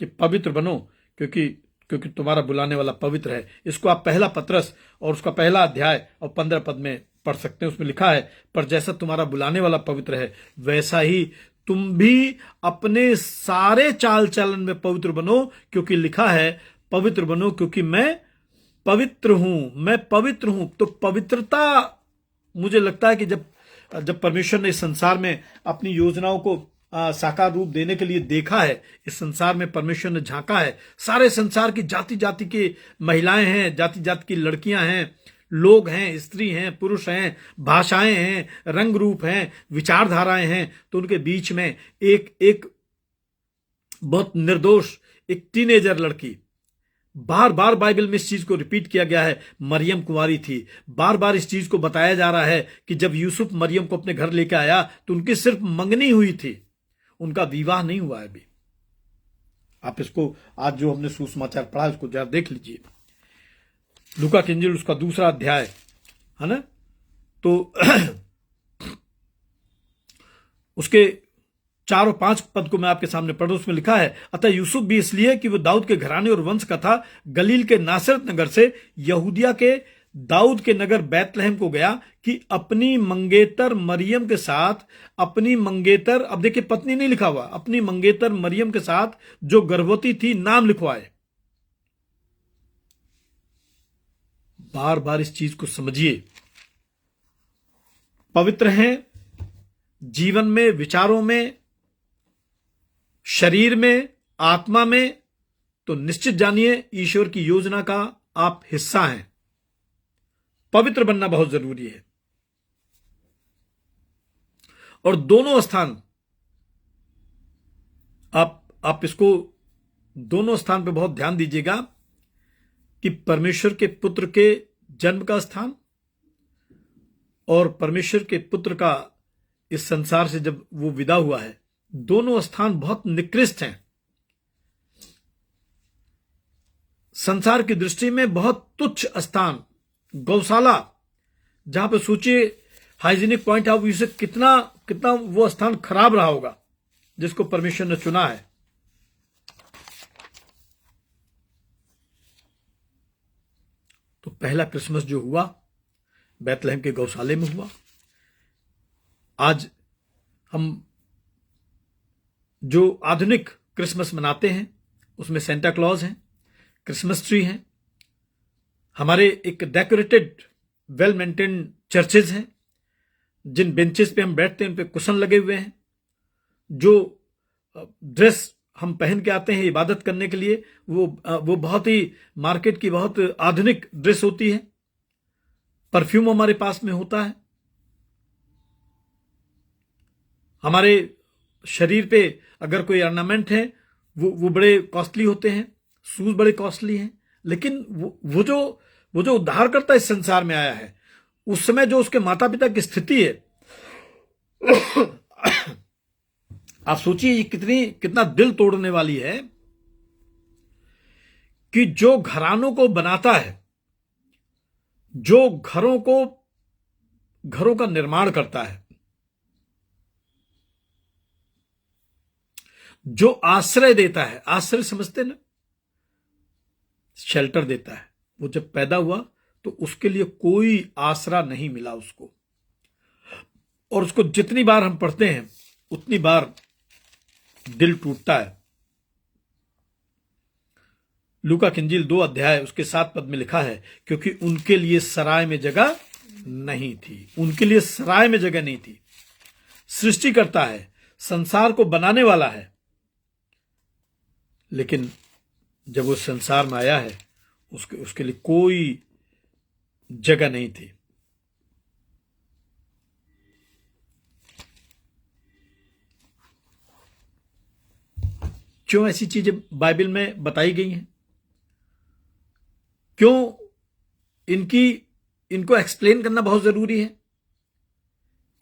कि पवित्र बनो क्योंकि तुम्हारा बुलाने वाला पवित्र है। इसको आप पहला पत्रस और उसका 1 अध्याय और 15 पद में पढ़ सकते हैं। उसमें लिखा है, पर जैसा तुम्हारा बुलाने वाला पवित्र है वैसा ही तुम भी अपने सारे चाल चलन में पवित्र बनो, क्योंकि लिखा है पवित्र बनो क्योंकि मैं पवित्र हूं, मैं पवित्र हूं। तो पवित्रता, मुझे लगता है कि जब परमेश्वर ने इस संसार में अपनी योजनाओं को साकार रूप देने के लिए देखा है, इस संसार में परमेश्वर ने झांका है, सारे संसार की जाति जाति की महिलाएं हैं, जाति जाति की लड़कियां हैं, लोग हैं, स्त्री हैं, पुरुष हैं, भाषाएं हैं, रंग रूप हैं, विचारधाराएं हैं, तो उनके बीच में एक बहुत निर्दोष एक टीनेजर लड़की, बार बार बाइबल में इस चीज को रिपीट किया गया है, मरियम कुंवारी थी। बार बार इस चीज को बताया जा रहा है कि जब यूसुफ मरियम को अपने घर लेकर आया तो उनकी सिर्फ मंगनी हुई थी, उनका विवाह नहीं हुआ है अभी। आप इसको आज जो हमने सुसमाचार पढ़ा उसको जरा देख लीजिए, लूका की इंजील उसका 2 अध्याय है ना, तो उसके 4 और 5 पद को मैं आपके सामने पढ़ूं। उसमें लिखा है, अतः यूसुफ भी इसलिए कि वो दाऊद के घराने और वंश का था, गलील के नासरत नगर से यहूदिया के दाऊद के नगर बैतलहम को गया कि अपनी मंगेतर मरियम के साथ, अपनी मंगेतर, अब देखिए पत्नी नहीं लिखा हुआ, अपनी मंगेतर मरियम के साथ जो गर्भवती थी नाम लिखवाए। बार बार इस चीज को समझिए, पवित्र हैं जीवन में, विचारों में, शरीर में, आत्मा में, तो निश्चित जानिए ईश्वर की योजना का आप हिस्सा हैं। पवित्र बनना बहुत जरूरी है। और दोनों स्थान, आप इसको दोनों स्थान पे बहुत ध्यान दीजिएगा कि परमेश्वर के पुत्र के जन्म का स्थान और परमेश्वर के पुत्र का इस संसार से जब वो विदा हुआ है, दोनों स्थान बहुत निकृष्ट हैं। संसार की दृष्टि में बहुत तुच्छ स्थान, गौशाला, जहां पे सोचिए हाइजीनिक पॉइंट ऑफ व्यू से कितना वो स्थान खराब रहा होगा जिसको परमेश्वर ने चुना है। तो पहला क्रिसमस जो हुआ बैतलहम के गौशाले में हुआ। आज हम जो आधुनिक क्रिसमस मनाते हैं उसमें सेंटा क्लॉज हैं, क्रिसमस ट्री हैं, हमारे एक डेकोरेटेड वेल मेंटेन्ड चर्चेज हैं, जिन बेंचेस पे हम बैठते हैं उन पे कुशन लगे हुए हैं, जो ड्रेस हम पहन के आते हैं इबादत करने के लिए वो बहुत ही मार्केट की बहुत आधुनिक ड्रेस होती है। परफ्यूम हमारे पास में होता है। हमारे शरीर पे अगर कोई ऑर्नामेंट है वो बड़े कॉस्टली होते हैं, शूज बड़े कॉस्टली हैं। लेकिन वो जो उद्धारकर्ता इस संसार में आया है, उस समय जो उसके माता पिता की स्थिति है, आप सोचिए ये कितना दिल तोड़ने वाली है कि जो घरानों को बनाता है, जो घरों का निर्माण करता है, जो आश्रय देता है, आश्रय समझते ना, शेल्टर देता है, वो जब पैदा हुआ तो उसके लिए कोई आसरा नहीं मिला उसको, और उसको जितनी बार हम पढ़ते हैं उतनी बार दिल टूटता है। लूका की इंजील 2 अध्याय उसके 7 पद में लिखा है, क्योंकि उनके लिए सराय में जगह नहीं थी। उनके लिए सराय में जगह नहीं थी। सृष्टि करता है, संसार को बनाने वाला है, लेकिन जब वो संसार में आया है उसके लिए कोई जगह नहीं थी। क्यों ऐसी चीजें बाइबल में बताई गई हैं? क्यों इनको एक्सप्लेन करना बहुत जरूरी है?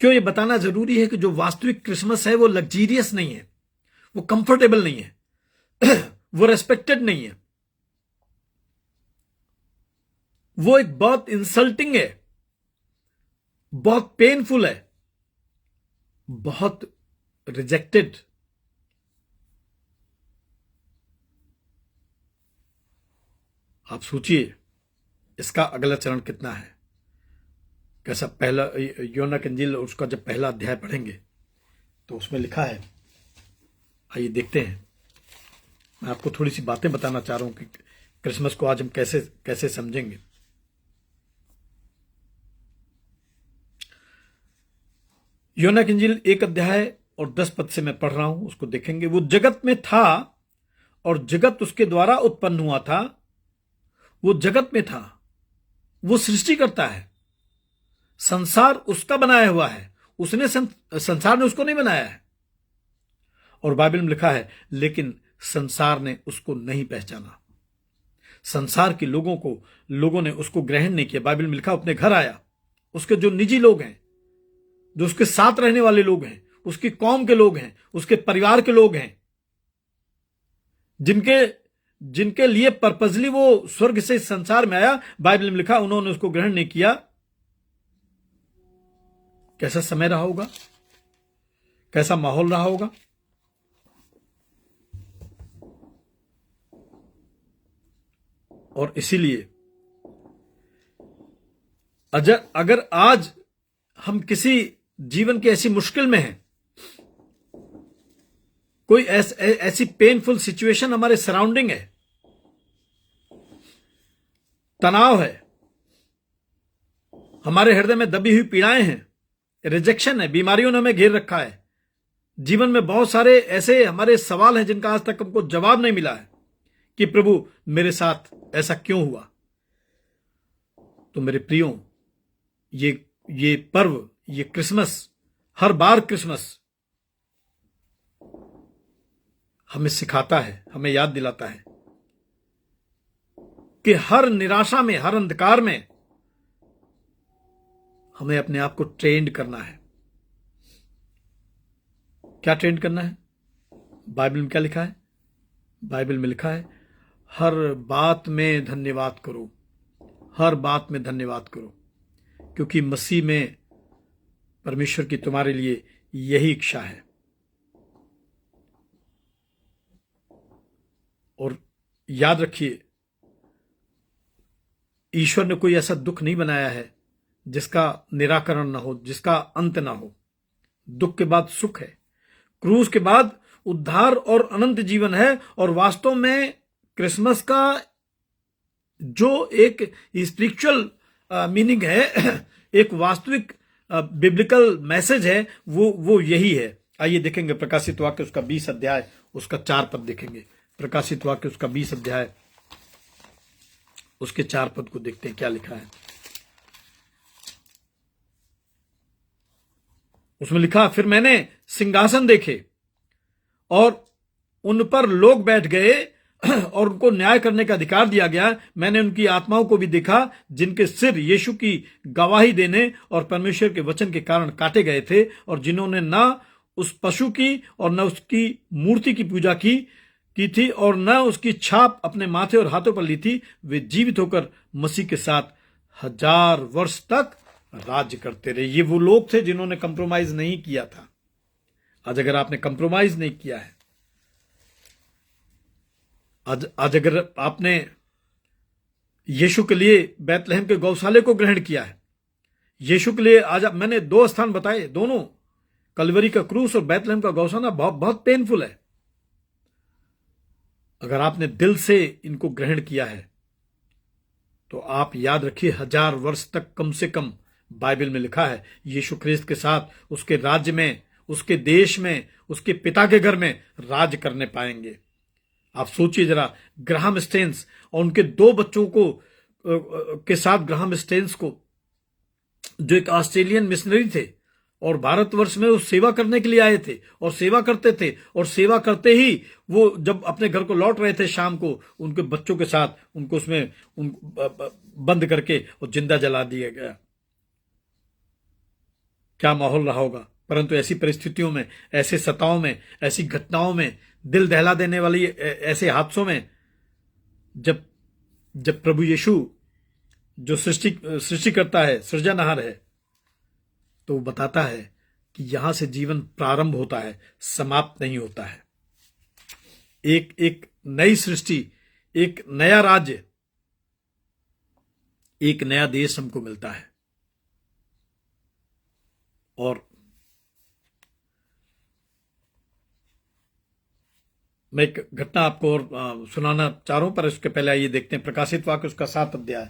क्यों ये बताना जरूरी है कि जो वास्तविक क्रिसमस है वो लग्जीरियस नहीं है, वो कंफर्टेबल नहीं है, वो रेस्पेक्टेड नहीं है, वो एक बहुत इंसल्टिंग है, बहुत पेनफुल है, बहुत रिजेक्टेड। आप सोचिए इसका अगला चरण कितना है, कैसा। पहला यूहन्ना की इंजील उसका जब पहला अध्याय पढ़ेंगे तो उसमें लिखा है, आइए देखते हैं। मैं आपको थोड़ी सी बातें बताना चाह रहा हूं कि क्रिसमस को आज हम कैसे समझेंगे। यूहन्ना की इंजील 1 अध्याय और 10 पद से मैं पढ़ रहा हूं, उसको देखेंगे। वो जगत में था और जगत उसके द्वारा उत्पन्न हुआ था। वो जगत में था, वो सृष्टि करता है, संसार उसका बनाया हुआ है, उसने संसार ने उसको नहीं बनाया है। और बाइबल में लिखा है, लेकिन संसार ने उसको नहीं पहचाना। संसार के लोगों ने उसको ग्रहण नहीं किया। बाइबल में लिखा, अपने घर आया, उसके जो निजी लोग हैं, जो उसके साथ रहने वाले लोग हैं, उसकी कौम के लोग हैं, उसके परिवार के लोग हैं, जिनके लिए पर्पजली वो स्वर्ग से इस संसार में आया, बाइबल में लिखा उन्होंने उसको ग्रहण नहीं किया। कैसा समय रहा होगा, कैसा माहौल रहा होगा। और इसीलिए अगर आज हम किसी जीवन की ऐसी मुश्किल में हैं, कोई ऐसी पेनफुल सिचुएशन हमारे सराउंडिंग है, तनाव है, हमारे हृदय में दबी हुई पीड़ाएं हैं, रिजेक्शन है, बीमारियों ने हमें घेर रखा है, जीवन में बहुत सारे ऐसे हमारे सवाल हैं जिनका आज तक हमको जवाब नहीं मिला है कि प्रभु मेरे साथ ऐसा क्यों हुआ। तो मेरे प्रियो, ये पर्व, ये क्रिसमस, हर बार क्रिसमस हमें सिखाता है, हमें याद दिलाता है कि हर निराशा में, हर अंधकार में हमें अपने आप को ट्रेंड करना है। क्या ट्रेंड करना है? बाइबल में क्या लिखा है? बाइबल में लिखा है, हर बात में धन्यवाद करो, हर बात में धन्यवाद करो, क्योंकि मसीह में परमेश्वर की तुम्हारे लिए यही इच्छा है। और याद रखिए, ईश्वर ने कोई ऐसा दुख नहीं बनाया है जिसका निराकरण ना हो, जिसका अंत ना हो। दुख के बाद सुख है, क्रूस के बाद उद्धार और अनंत जीवन है। और वास्तव में क्रिसमस का जो एक स्पिरिचुअल मीनिंग है, एक वास्तविक बिब्लिकल मैसेज है, वो यही है। आइए देखेंगे प्रकाशित वाक्य उसका 20 अध्याय उसका 4 पद देखेंगे। प्रकाशित वाक्य उसका 20 अध्याय उसके 4 पद को देखते हैं क्या लिखा है। उसमें लिखा, फिर मैंने सिंहासन देखे और उन पर लोग बैठ गए और उनको न्याय करने का अधिकार दिया गया। मैंने उनकी आत्माओं को भी देखा जिनके सिर यीशु की गवाही देने और परमेश्वर के वचन के कारण काटे गए थे, और जिन्होंने ना उस पशु की और न उसकी मूर्ति की पूजा की थी और न उसकी छाप अपने माथे और हाथों पर ली थी। वे जीवित होकर मसीह के साथ 1000 वर्ष तक राज्य करते रहे। ये वो लोग थे जिन्होंने कंप्रोमाइज नहीं किया था। आज अगर आपने कंप्रोमाइज नहीं किया है, आज अगर आपने यीशु के लिए बैतलहम के गौशाले को ग्रहण किया है, यीशु के लिए आज मैंने 2 स्थान बताए, दोनों कलवरी का क्रूस और बैतलहम का गौशाला बहुत पेनफुल है। अगर आपने दिल से इनको ग्रहण किया है तो आप याद रखिए 1000 वर्ष तक कम से कम बाइबल में लिखा है यीशु ख्रिस्त के साथ उसके राज्य में, उसके देश में, उसके पिता के घर में राज करने पाएंगे। आप सोचिए जरा, ग्राहम स्टेन्स और उनके 2 बच्चों को के साथ, ग्राहम स्टेन्स को जो एक ऑस्ट्रेलियन मिशनरी थे और भारतवर्ष में वो सेवा करने के लिए आए थे और सेवा करते थे, और सेवा करते ही वो जब अपने घर को लौट रहे थे शाम को, उनके बच्चों के साथ उनको उसमें बंद करके और जिंदा जला दिया गया। क्या माहौल रहा होगा। परंतु ऐसी परिस्थितियों में, ऐसे सताओं में, ऐसी घटनाओं में, दिल दहला देने वाली ऐसे हादसों में, जब प्रभु यीशु जो सृष्टि करता है, सृजनहार है, तो वो बताता है कि यहां से जीवन प्रारंभ होता है, समाप्त नहीं होता है। एक नई सृष्टि, एक नया राज्य, एक नया देश हमको मिलता है। और मैं एक घटना आपको और सुनाना चाह रहा हूं, पर इसके पहले आइए देखते हैं प्रकाशित वाक्य उसका 7 अध्याय।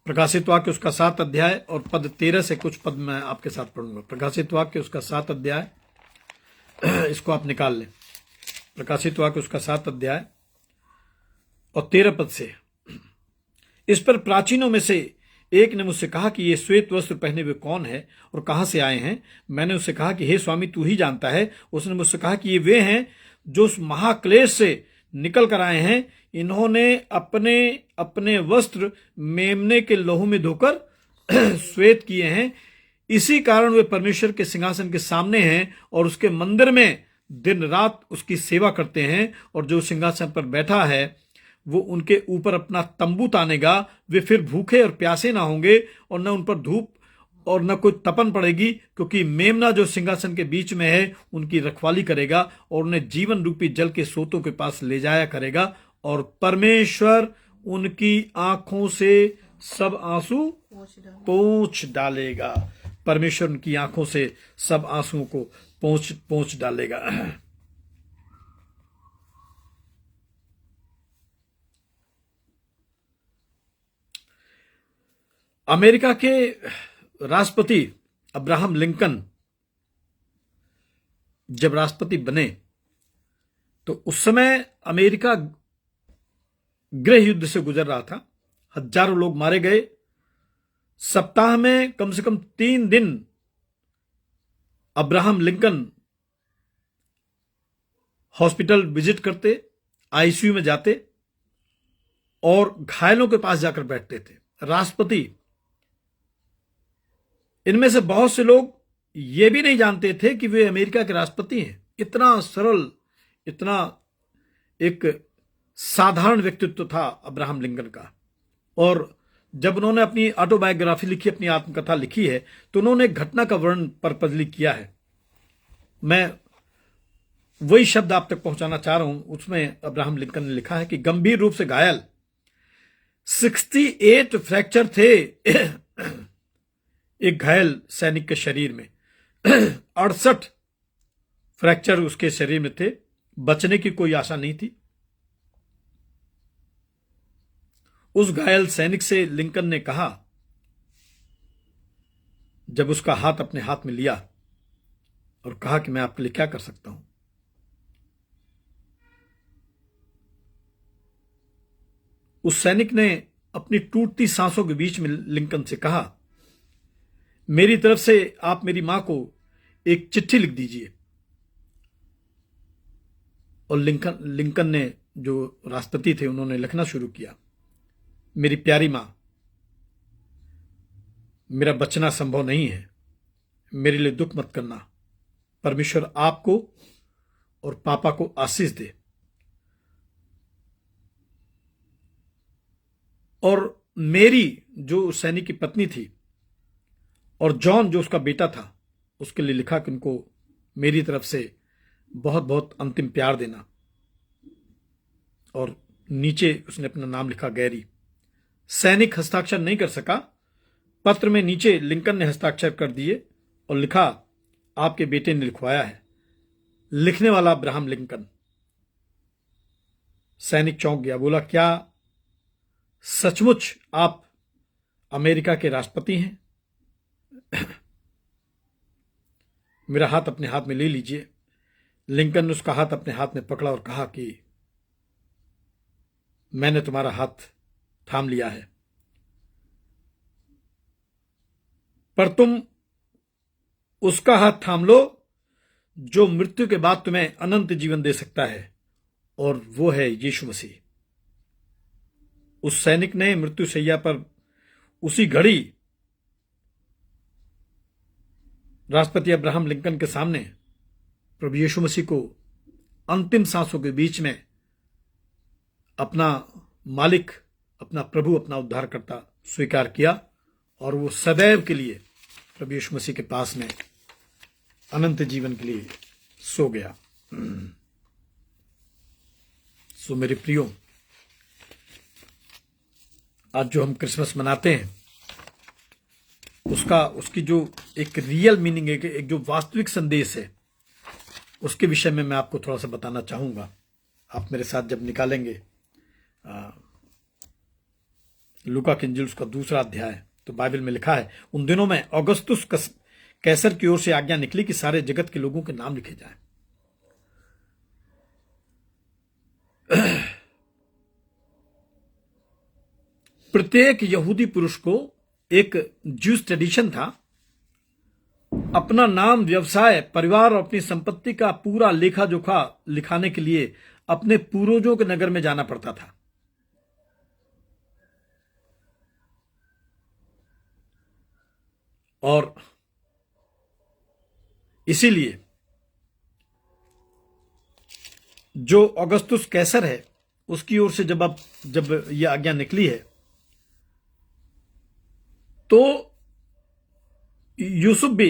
प्रकाशित वाक्य उसका 7 अध्याय और पद 13 से कुछ पद मैं आपके साथ पढ़ूंगा। प्रकाशित वाक्य उसका 7 अध्याय, इसको आप निकाल लें। प्रकाशित वाक्य उसका 7 अध्याय और 13 पद से, इस पर प्राचीनों में से एक ने मुझसे कहा कि ये श्वेत वस्त्र पहने हुए कौन है और कहां से आए हैं। मैंने उससे कहा कि हे स्वामी, तू ही जानता है। उसने मुझसे कहा कि ये वे हैं जो उस महाक्लेश से निकल कर आए हैं। इन्होंने अपने अपने वस्त्र मेमने के लहू में धोकर श्वेत किए हैं। इसी कारण वे परमेश्वर के सिंहासन के सामने हैं और उसके मंदिर में दिन रात उसकी सेवा करते हैं। और जो सिंहासन पर बैठा है वो उनके ऊपर अपना तंबू तानेगा। वे फिर भूखे और प्यासे ना होंगे और न उन पर धूप और न कोई तपन पड़ेगी, क्योंकि मेमना जो सिंहासन के बीच में है उनकी रखवाली करेगा और उन्हें जीवन रूपी जल के सोतों के पास ले जाया करेगा। और परमेश्वर उनकी आंखों से सब आंसू पोंछ डालेगा। परमेश्वर उनकी आंखों से सब आंसुओं को पोंछ डालेगा। अमेरिका के राष्ट्रपति अब्राहम लिंकन जब राष्ट्रपति बने तो उस समय अमेरिका गृह युद्ध से गुजर रहा था। हजारों लोग मारे गए। सप्ताह में कम से कम 3 दिन अब्राहम लिंकन हॉस्पिटल विजिट करते, आईसीयू में जाते और घायलों के पास जाकर बैठते थे। राष्ट्रपति, इनमें से बहुत से लोग ये भी नहीं जानते थे कि वे अमेरिका के राष्ट्रपति हैं। इतना सरल, इतना एक साधारण व्यक्तित्व था अब्राहम लिंकन का। और जब उन्होंने अपनी ऑटोबायोग्राफी लिखी, अपनी आत्मकथा लिखी है, तो उन्होंने घटना का वर्णन पर्पजली किया है। मैं वही शब्द आप तक पहुंचाना चाह रहा हूं। उसमें अब्राहम लिंकन ने लिखा है कि गंभीर रूप से घायल 68 फ्रैक्चर थे एक घायल सैनिक के शरीर में। 68 फ्रैक्चर उसके शरीर में थे। बचने की कोई आशा नहीं थी। उस घायल सैनिक से लिंकन ने कहा, जब उसका हाथ अपने हाथ में लिया और कहा कि मैं आपके लिए क्या कर सकता हूं। उस सैनिक ने अपनी टूटती सांसों के बीच में लिंकन से कहा, मेरी तरफ से आप मेरी मां को एक चिट्ठी लिख दीजिए। और लिंकन ने, जो राष्ट्रपति थे, उन्होंने लिखना शुरू किया, मेरी प्यारी मां, मेरा बचना संभव नहीं है, मेरे लिए दुख मत करना, परमेश्वर आपको और पापा को आशीष दे। और मेरी जो सैनिक की पत्नी थी और जॉन जो उसका बेटा था, उसके लिए लिखा कि उनको मेरी तरफ से बहुत बहुत अंतिम प्यार देना। और नीचे उसने अपना नाम लिखा, गैरी। सैनिक हस्ताक्षर नहीं कर सका। पत्र में नीचे लिंकन ने हस्ताक्षर कर दिए और लिखा, आपके बेटे ने लिखवाया है, लिखने वाला अब्राहम लिंकन। सैनिक चौंक गया, बोला, क्या सचमुच आप अमेरिका के राष्ट्रपति हैं? मेरा हाथ अपने हाथ में ले लीजिए। लिंकन ने उसका हाथ अपने हाथ में पकड़ा और कहा कि मैंने तुम्हारा हाथ थाम लिया है, पर तुम उसका हाथ थाम लो जो मृत्यु के बाद तुम्हें अनंत जीवन दे सकता है, और वो है यीशु मसीह। उस सैनिक ने मृत्यु शैया पर उसी घड़ी राष्ट्रपति अब्राहम लिंकन के सामने प्रभु यीशु मसीह को अंतिम सांसों के बीच में अपना मालिक, अपना प्रभु, अपना उद्धारकर्ता स्वीकार किया, और वो सदैव के लिए प्रभु यीशु मसीह के पास में अनंत जीवन के लिए सो गया। सो मेरे प्रियो, आज जो हम क्रिसमस मनाते हैं, उसकी जो एक रियल मीनिंग है, एक जो वास्तविक संदेश है, उसके विषय में मैं आपको थोड़ा सा बताना चाहूंगा। आप मेरे साथ जब निकालेंगे लूका की इंजील उसका 2 अध्याय, तो बाइबल में लिखा है, उन दिनों में औगुस्तुस कैसर की ओर से आज्ञा निकली कि सारे जगत के लोगों के नाम लिखे जाएं। प्रत्येक यहूदी पुरुष को एक ज्यूस ट्रेडिशन था, अपना नाम, व्यवसाय, परिवार और अपनी संपत्ति का पूरा लेखा जोखा लिखाने के लिए अपने पूर्वजों के नगर में जाना पड़ता था। और इसीलिए जो औगुस्तुस कैसर है, उसकी ओर से जब यह आज्ञा निकली है, तो यूसुफ भी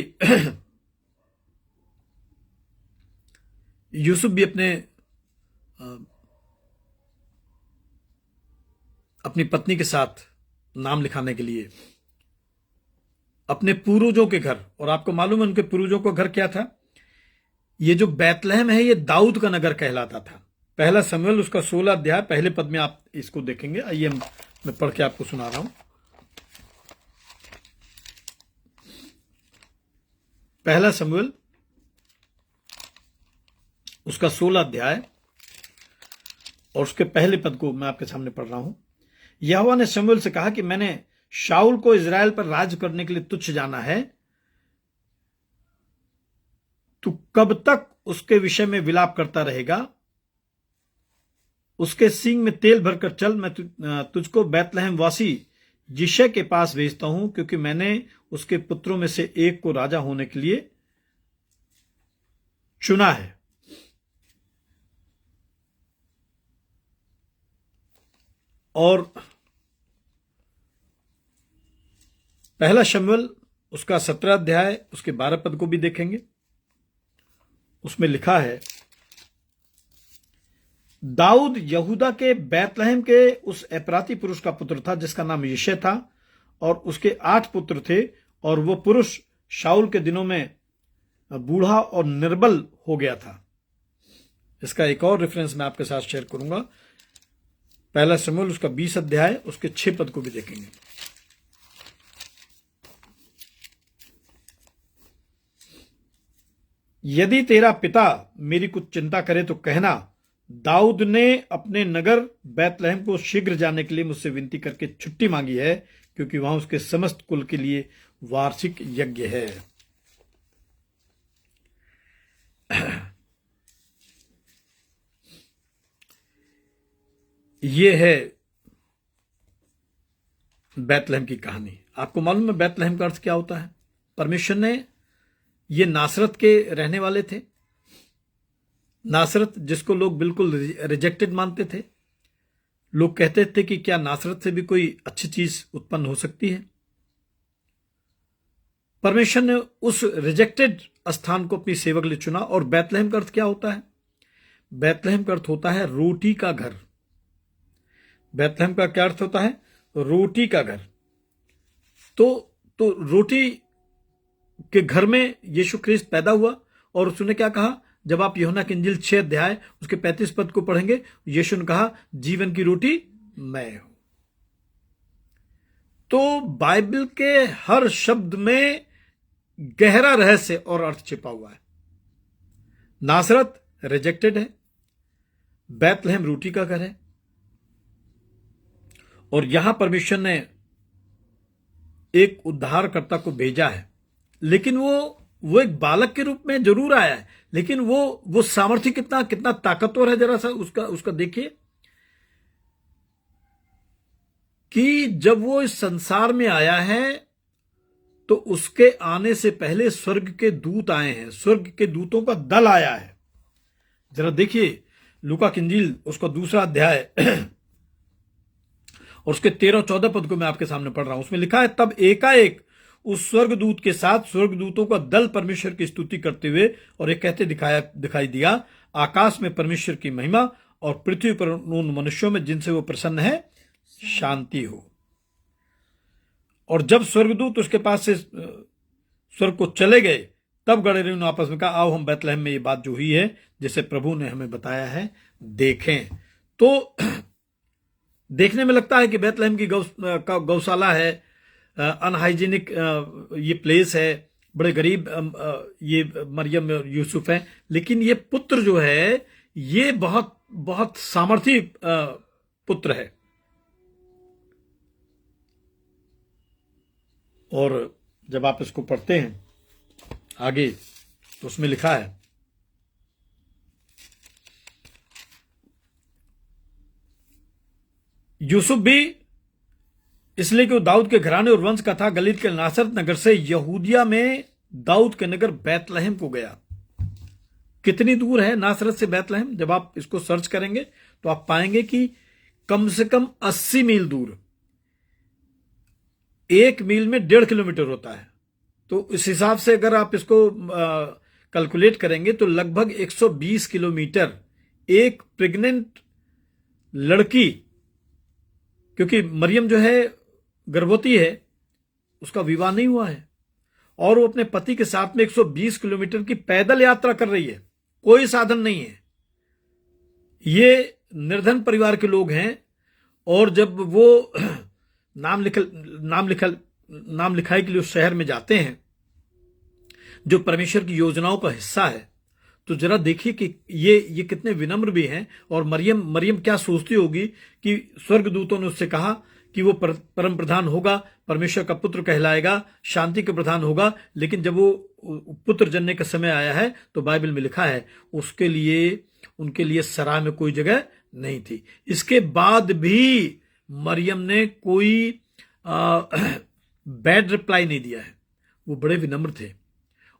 अपनी पत्नी के साथ नाम लिखाने के लिए अपने पूर्वजों के घर, और आपको मालूम है उनके पूर्वजों का घर क्या था? ये जो बैतलहम है, ये दाऊद का नगर कहलाता था। पहला शमूएल उसका 16 अध्याय पहले पद में आप इसको देखेंगे। आइए मैं पढ़ के आपको सुना रहा हूं। पहला शमूएल उसका 16 अध्याय और उसके पहले पद को मैं आपके सामने पढ़ रहा हूं। यहोवा ने शमूएल से कहा कि मैंने शाऊल को इजराइल पर राज करने के लिए तुच्छ जाना है। तू कब तक उसके विषय में विलाप करता रहेगा? उसके सींग में तेल भरकर चल, मैं तुझको बैतलहम वासी यिशै के पास भेजता हूं, क्योंकि मैंने उसके पुत्रों में से एक को राजा होने के लिए चुना है। और पहला शमूएल उसका 17 अध्याय उसके 12 पद को भी देखेंगे। उसमें लिखा है, दाऊद यहूदा के बैतलहम के उस एपराती पुरुष का पुत्र था जिसका नाम यिशै था, और उसके 8 पुत्र थे, और वो पुरुष शाऊल के दिनों में बूढ़ा और निर्बल हो गया था। इसका एक और रेफरेंस मैं आपके साथ शेयर करूंगा। पहला शमूएल उसका 20 अध्याय उसके 6 पद को भी देखेंगे। यदि तेरा पिता मेरी कुछ चिंता करे तो कहना, दाऊद ने अपने नगर बैतलहम को शीघ्र जाने के लिए मुझसे विनती करके छुट्टी मांगी है, क्योंकि वहां उसके समस्त कुल के लिए वार्षिक यज्ञ है। ये है बैतलहम की कहानी। आपको मालूम है बैतलहम का अर्थ क्या होता है? परमेश्वर ने, ये नासरत के रहने वाले थे। नासरत जिसको लोग बिल्कुल रिजेक्टेड मानते थे। लोग कहते थे कि क्या नासरत से भी कोई अच्छी चीज उत्पन्न हो सकती है? परमेश्वर ने उस रिजेक्टेड स्थान को अपनी सेवक लिए चुना। और बैतलहम का अर्थ क्या होता है? बैतलहम का अर्थ होता है रोटी का घर। बैतलहम का क्या अर्थ होता है? रोटी का घर। तो रोटी के घर में यीशु ख्रिस्त पैदा हुआ। और उसने क्या कहा? जब आप यूहन्ना की इंजील 6 अध्याय उसके 35 पद को पढ़ेंगे, यीशु ने कहा, जीवन की रोटी मैं हूं। तो बाइबल के हर शब्द में गहरा रहस्य और अर्थ छिपा हुआ है। नासरत रिजेक्टेड है, बैतलहम रोटी का घर है, और यहां परमेश्वर ने एक उद्धारकर्ता को भेजा है। लेकिन वो एक बालक के रूप में जरूर आया है, लेकिन वो सामर्थ्य कितना ताकतवर है, जरा सा उसका देखिए कि जब वो इस संसार में आया है तो उसके आने से पहले स्वर्ग के दूत आए हैं, स्वर्ग के दूतों का दल आया है। जरा देखिए लूका की इंजील उसका 2 अध्याय और उसके 13-14 पद को मैं आपके सामने पढ़ रहा हूं। उसमें लिखा है, तब एकाएक उस स्वर्गदूत के साथ स्वर्गदूतों का दल परमेश्वर की स्तुति करते हुए और एक कहते दिखाई दिया, आकाश में परमेश्वर की महिमा और पृथ्वी पर उन मनुष्यों में जिनसे वो प्रसन्न है शांति हो। और जब स्वर्गदूत उसके पास से स्वर्ग को चले गए, तब गडरियों ने आपस में कहा, आओ हम बैतलहम में ये बात जो हुई है जैसे प्रभु ने हमें बताया है देखें। तो देखने में लगता है कि बैतलहम की गौशाला है, अनहाइजीनिक ये प्लेस है, बड़े गरीब ये मरियम और यूसुफ है, लेकिन ये पुत्र जो है ये बहुत बहुत सामर्थी पुत्र है। और जब आप इसको पढ़ते हैं आगे तो उसमें लिखा है, यूसुफ भी इसलिए कि वो दाऊद के घराने और वंश का था, गलील के नासरत नगर से यहूदिया में दाऊद के नगर बैतलहम को गया। कितनी दूर है नासरत से बैतलहम? जब आप इसको सर्च करेंगे तो आप पाएंगे कि कम से कम 80 मील दूर, 1 मील में 1.5 किलोमीटर होता है। तो इस हिसाब से अगर आप इसको कैलकुलेट करेंगे तो लगभग 120 किलोमीटर एक प्रेग्नेंट लड़की, क्योंकि मरियम जो है गर्भवती है, उसका विवाह नहीं हुआ है और वो अपने पति के साथ में 120 किलोमीटर की पैदल यात्रा कर रही है, कोई साधन नहीं है। ये निर्धन परिवार के लोग हैं। और जब वो नाम लिखाई के लिए उस शहर में जाते हैं जो परमेश्वर की योजनाओं का हिस्सा है, तो जरा देखिए कि ये कितने विनम्र भी हैं। और मरियम क्या सोचती होगी कि स्वर्गदूतों ने उससे कहा कि वो परम प्रधान होगा, परमेश्वर का पुत्र कहलाएगा, शांति का प्रधान होगा। लेकिन जब वो पुत्र जन्ने का समय आया है तो बाइबल में लिखा है उनके लिए सराय में कोई जगह नहीं थी। इसके बाद भी मरियम ने कोई बैड रिप्लाई नहीं दिया है, वो बड़े विनम्र थे।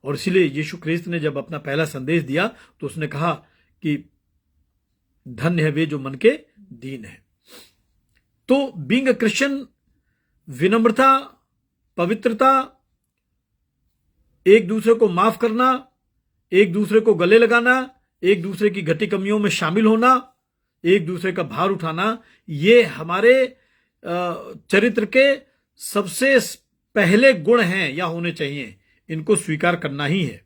और इसीलिए यीशु ख्रिस्त ने जब अपना पहला संदेश दिया तो उसने कहा कि धन्य है वे जो मन के दीन है। तो बीइंग अ क्रिश्चियन, विनम्रता, पवित्रता, एक दूसरे को माफ करना, एक दूसरे को गले लगाना, एक दूसरे की घटी कमियों में शामिल होना, एक दूसरे का भार उठाना, ये हमारे चरित्र के सबसे पहले गुण हैं या होने चाहिए। इनको स्वीकार करना ही है,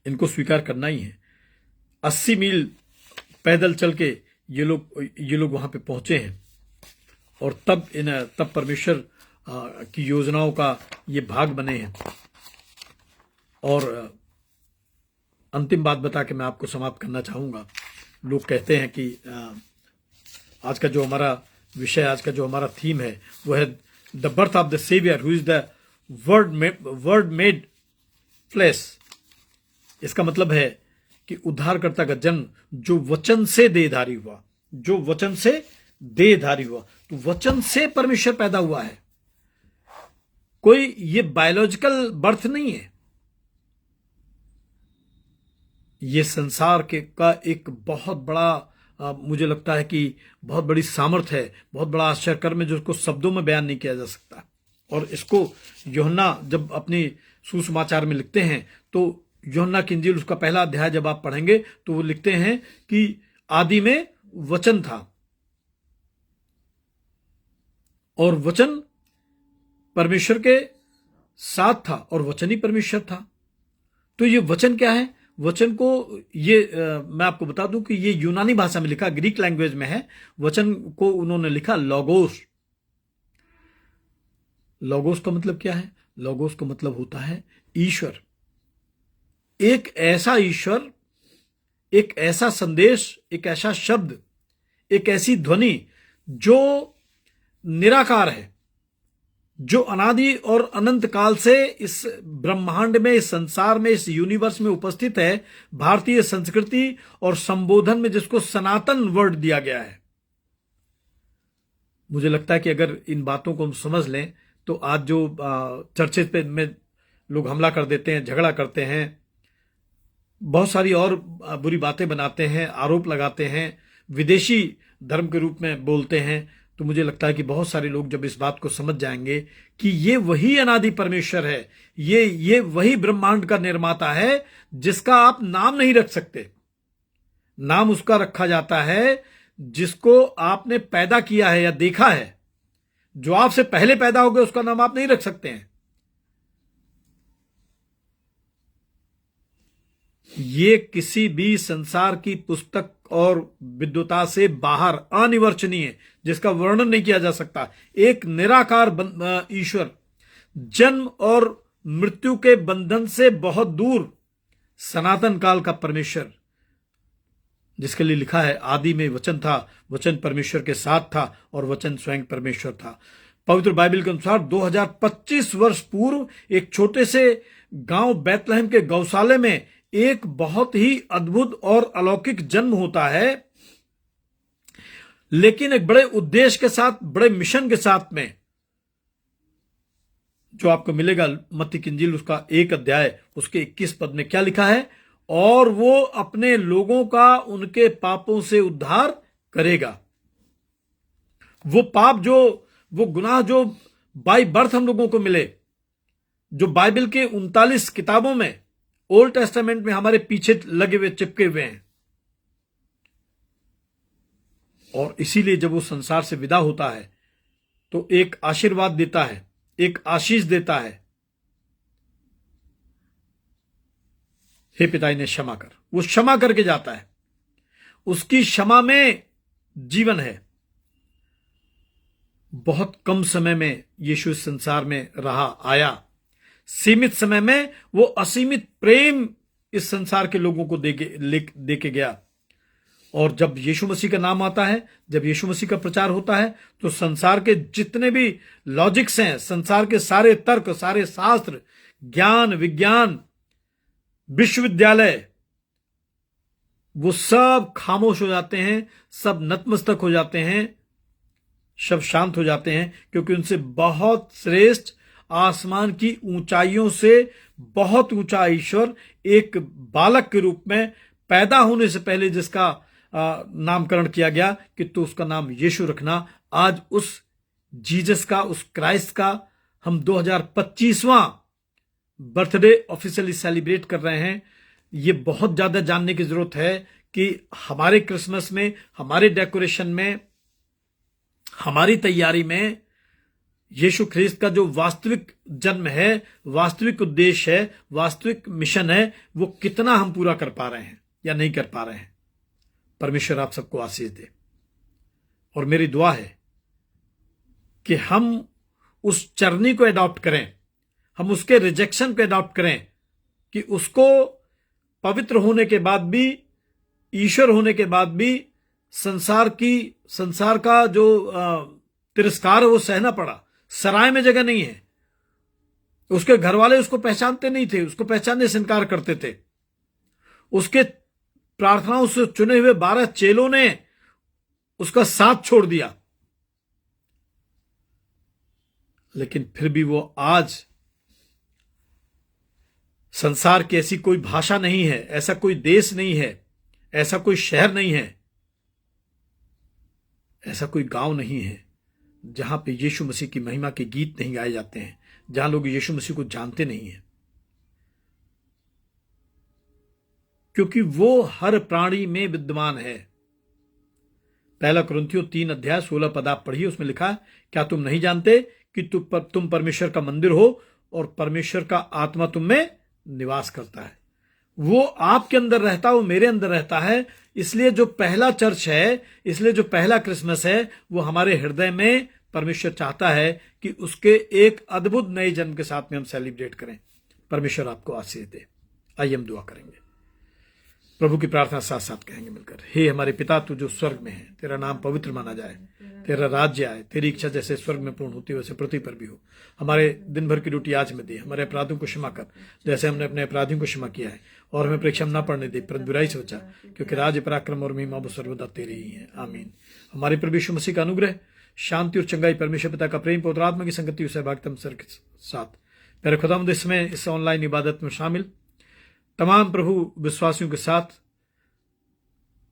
इनको स्वीकार करना ही है। 80 मील पैदल चल के ये लोग वहां पे पहुंचे हैं और तब परमेश्वर की योजनाओं का ये भाग बने हैं। और अंतिम बात बता के मैं आपको समाप्त करना चाहूंगा। लोग कहते हैं कि आज का जो हमारा विषय, आज का जो हमारा थीम है वो है the birth of the saviour who is the word made flesh. इसका मतलब है कि उद्धारकर्ता का जन्म जो वचन से देहधारी हुआ, जो वचन से देहधारी हुआ। तो वचन से परमेश्वर पैदा हुआ है, कोई ये बायोलॉजिकल बर्थ नहीं है। ये संसार का एक बहुत बड़ा मुझे लगता है कि बहुत बड़ी सामर्थ है, बहुत बड़ा आश्चर्यकर्म है, जिसको शब्दों में बयान नहीं किया जा सकता। और इसको यूहन्ना जब अपनी सुसमाचार में लिखते हैं तो यूहन्ना की इंजील उसका पहला अध्याय जब आप पढ़ेंगे तो वो लिखते हैं कि आदि में वचन था और वचन परमेश्वर के साथ था और वचन ही परमेश्वर था। तो ये वचन क्या है? वचन को मैं आपको बता दूं कि ये यूनानी भाषा में लिखा, ग्रीक लैंग्वेज में है। वचन को उन्होंने लिखा लोगोस। लोगोस का मतलब क्या है? लोगोस का मतलब होता है ईश्वर। एक ऐसा ईश्वर, एक ऐसा संदेश, एक ऐसा शब्द, एक ऐसी ध्वनि जो निराकार है, जो अनादि और अनंत काल से इस ब्रह्मांड में, इस संसार में, इस यूनिवर्स में उपस्थित है। भारतीय संस्कृति और संबोधन में जिसको सनातन वर्ड दिया गया है। मुझे लगता है कि अगर इन बातों को हम समझ लें तो आज जो चर्चेज पे में लोग हमला कर देते हैं, झगड़ा करते हैं, बहुत सारी और बुरी बातें बनाते हैं, आरोप लगाते हैं, विदेशी धर्म के रूप में बोलते हैं, तो मुझे लगता है कि बहुत सारे लोग जब इस बात को समझ जाएंगे कि ये वही अनादि परमेश्वर है, ये वही ब्रह्मांड का निर्माता है जिसका आप नाम नहीं रख सकते। नाम उसका रखा जाता है जिसको आपने पैदा किया है या देखा है। जो आपसे पहले पैदा हो गया उसका नाम आप नहीं रख सकते हैं। ये किसी भी संसार की पुस्तक और विद्वता से बाहर, अनिवर्चनीय, जिसका वर्णन नहीं किया जा सकता। एक निराकार ईश्वर, जन्म और मृत्यु के बंधन से बहुत दूर, सनातन काल का परमेश्वर, जिसके लिए लिखा है आदि में वचन था, वचन परमेश्वर के साथ था और वचन स्वयं परमेश्वर था। पवित्र बाइबल के अनुसार 2025 वर्ष पूर्व एक छोटे से गांव बैतलहम के गौशाले में एक बहुत ही अद्भुत और अलौकिक जन्म होता है, लेकिन एक बड़े उद्देश्य के साथ, बड़े मिशन के साथ में, जो आपको मिलेगा मत्ती की इंजील उसका 1 अध्याय उसके 21 पद में क्या लिखा है? और वो अपने लोगों का उनके पापों से उद्धार करेगा। वो पाप वो गुनाह जो बाय बर्थ हम लोगों को मिले, जो बाइबल के 39 किताबों में, ओल्ड टेस्टामेंट में हमारे पीछे लगे हुए, चिपके हुए हैं। और इसीलिए जब वो संसार से विदा होता है तो एक आशीर्वाद देता है, एक आशीष देता है, हे पिता इन्हें क्षमा कर। वो क्षमा करके जाता है, उसकी क्षमा में जीवन है। बहुत कम समय में यीशु इस संसार में आया। सीमित समय में वो असीमित प्रेम इस संसार के लोगों को दे के गया। और जब यीशु मसीह का नाम आता है, जब यीशु मसीह का प्रचार होता है, तो संसार के जितने भी लॉजिक्स हैं, संसार के सारे तर्क, सारे शास्त्र, ज्ञान, विज्ञान, विश्वविद्यालय, वो सब खामोश हो जाते हैं, सब नतमस्तक हो जाते हैं, सब शांत हो जाते हैं, क्योंकि उनसे बहुत श्रेष्ठ, आसमान की ऊंचाइयों से बहुत ऊंचा ईश्वर एक बालक के रूप में पैदा होने से पहले जिसका नामकरण किया गया कि तो उसका नाम यीशु रखना। आज उस जीसस का, उस क्राइस्ट का हम 2025वां बर्थडे ऑफिशियली सेलिब्रेट कर रहे हैं। ये बहुत ज्यादा जानने की जरूरत है कि हमारे क्रिसमस में, हमारे डेकोरेशन में, हमारी तैयारी में यीशु ख्रिस्त का जो वास्तविक जन्म है, वास्तविक उद्देश्य है, वास्तविक मिशन है, वो कितना हम पूरा कर पा रहे हैं या नहीं कर पा रहे हैं। परमेश्वर आप सबको आशीष दे। और मेरी दुआ है कि हम उस चरनी को अडॉप्ट करें, हम उसके रिजेक्शन को अडॉप्ट करें कि उसको पवित्र होने के बाद भी, ईश्वर होने के बाद भी संसार का जो तिरस्कार है वो सहना पड़ा। सराय में जगह नहीं है। उसके घर वाले उसको पहचानते नहीं थे, उसको पहचानने से इनकार करते थे। उसके प्रार्थनाओं से चुने हुए 12 चेलों ने उसका साथ छोड़ दिया, लेकिन फिर भी वो आज, संसार की ऐसी कोई भाषा नहीं है, ऐसा कोई देश नहीं है, ऐसा कोई शहर नहीं है, ऐसा कोई गांव नहीं है जहां पे यीशु मसीह की महिमा के गीत नहीं गाए जाते हैं, जहां लोग यीशु मसीह को जानते नहीं हैं, क्योंकि वो हर प्राणी में विद्यमान है। पहला कुरिन्थियों 3 अध्याय 16 पद आप पढ़िए, उसमें लिखा है, क्या तुम नहीं जानते कि तुम परमेश्वर का मंदिर हो और परमेश्वर का आत्मा तुम में निवास करता है। वो आपके अंदर रहता है, वो मेरे अंदर रहता है। इसलिए जो पहला चर्च है, इसलिए जो पहला क्रिसमस है, वो हमारे हृदय में परमेश्वर चाहता है कि उसके एक अद्भुत नए जन्म के साथ में हम सेलिब्रेट करें। परमेश्वर आपको आशीष दे। आइए हम दुआ करेंगे, प्रभु की प्रार्थना साथ साथ कहेंगे मिलकर। हे हमारे पिता, तू जो स्वर्ग में है, तेरा नाम पवित्र माना जाए, तेरा राज्य आए, तेरी इच्छा जैसे स्वर्ग में पूर्ण होती है वैसे पृथ्वी पर भी हो। हमारे दिन भर की रोटी आज में दे, हमारे अपराधों को क्षमा कर जैसे हमने अपने अपराधियों को क्षमा किया है, और हमें परीक्षा में ना पड़ने दे, परंतु बुराई से बचा, क्योंकि राज्य, पराक्रम और महिमा वो सर्वदा तेरी ही है। आमीन। हमारे प्रभु यीशु मसीह का अनुग्रह, शांति और चंगाई, परमेश्वर पिता का प्रेम, पवित्र आत्मा की संगति और सहभागिता सर के साथ मेरे खुदावंद इसमें इस ऑनलाइन इबादत में शामिल तमाम प्रभु विश्वासियों के साथ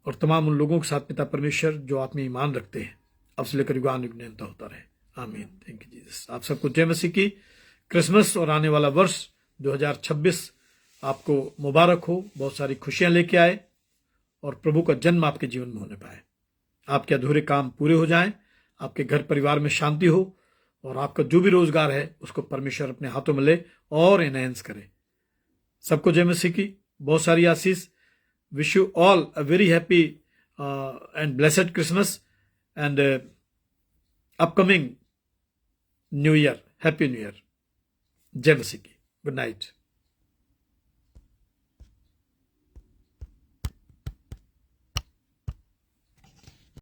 और तमाम उन लोगों के साथ पिता परमेश्वर जो आप में ईमान रखते हैं, अब से लेकर युगानुयुग निरंतर होता रहे। आमीन। Thank you Jesus. आप सबको जय मसीह की। क्रिसमस और आने वाला वर्ष 2026 आपको मुबारक हो, बहुत सारी खुशियां लेके आए और प्रभु का जन्म आपके जीवन में होने पाए। आपके अधूरे काम पूरे हो जाएं, आपके घर परिवार में शांति हो, और आपका जो भी रोजगार है उसको परमेश्वर अपने हाथों में ले और एनहेंस करे। सबको जय मसीह की बहुत सारी आशीष। Wish you all a very happy and blessed Christmas and upcoming New Year. Happy New Year. Jai Masihi ki. Good night.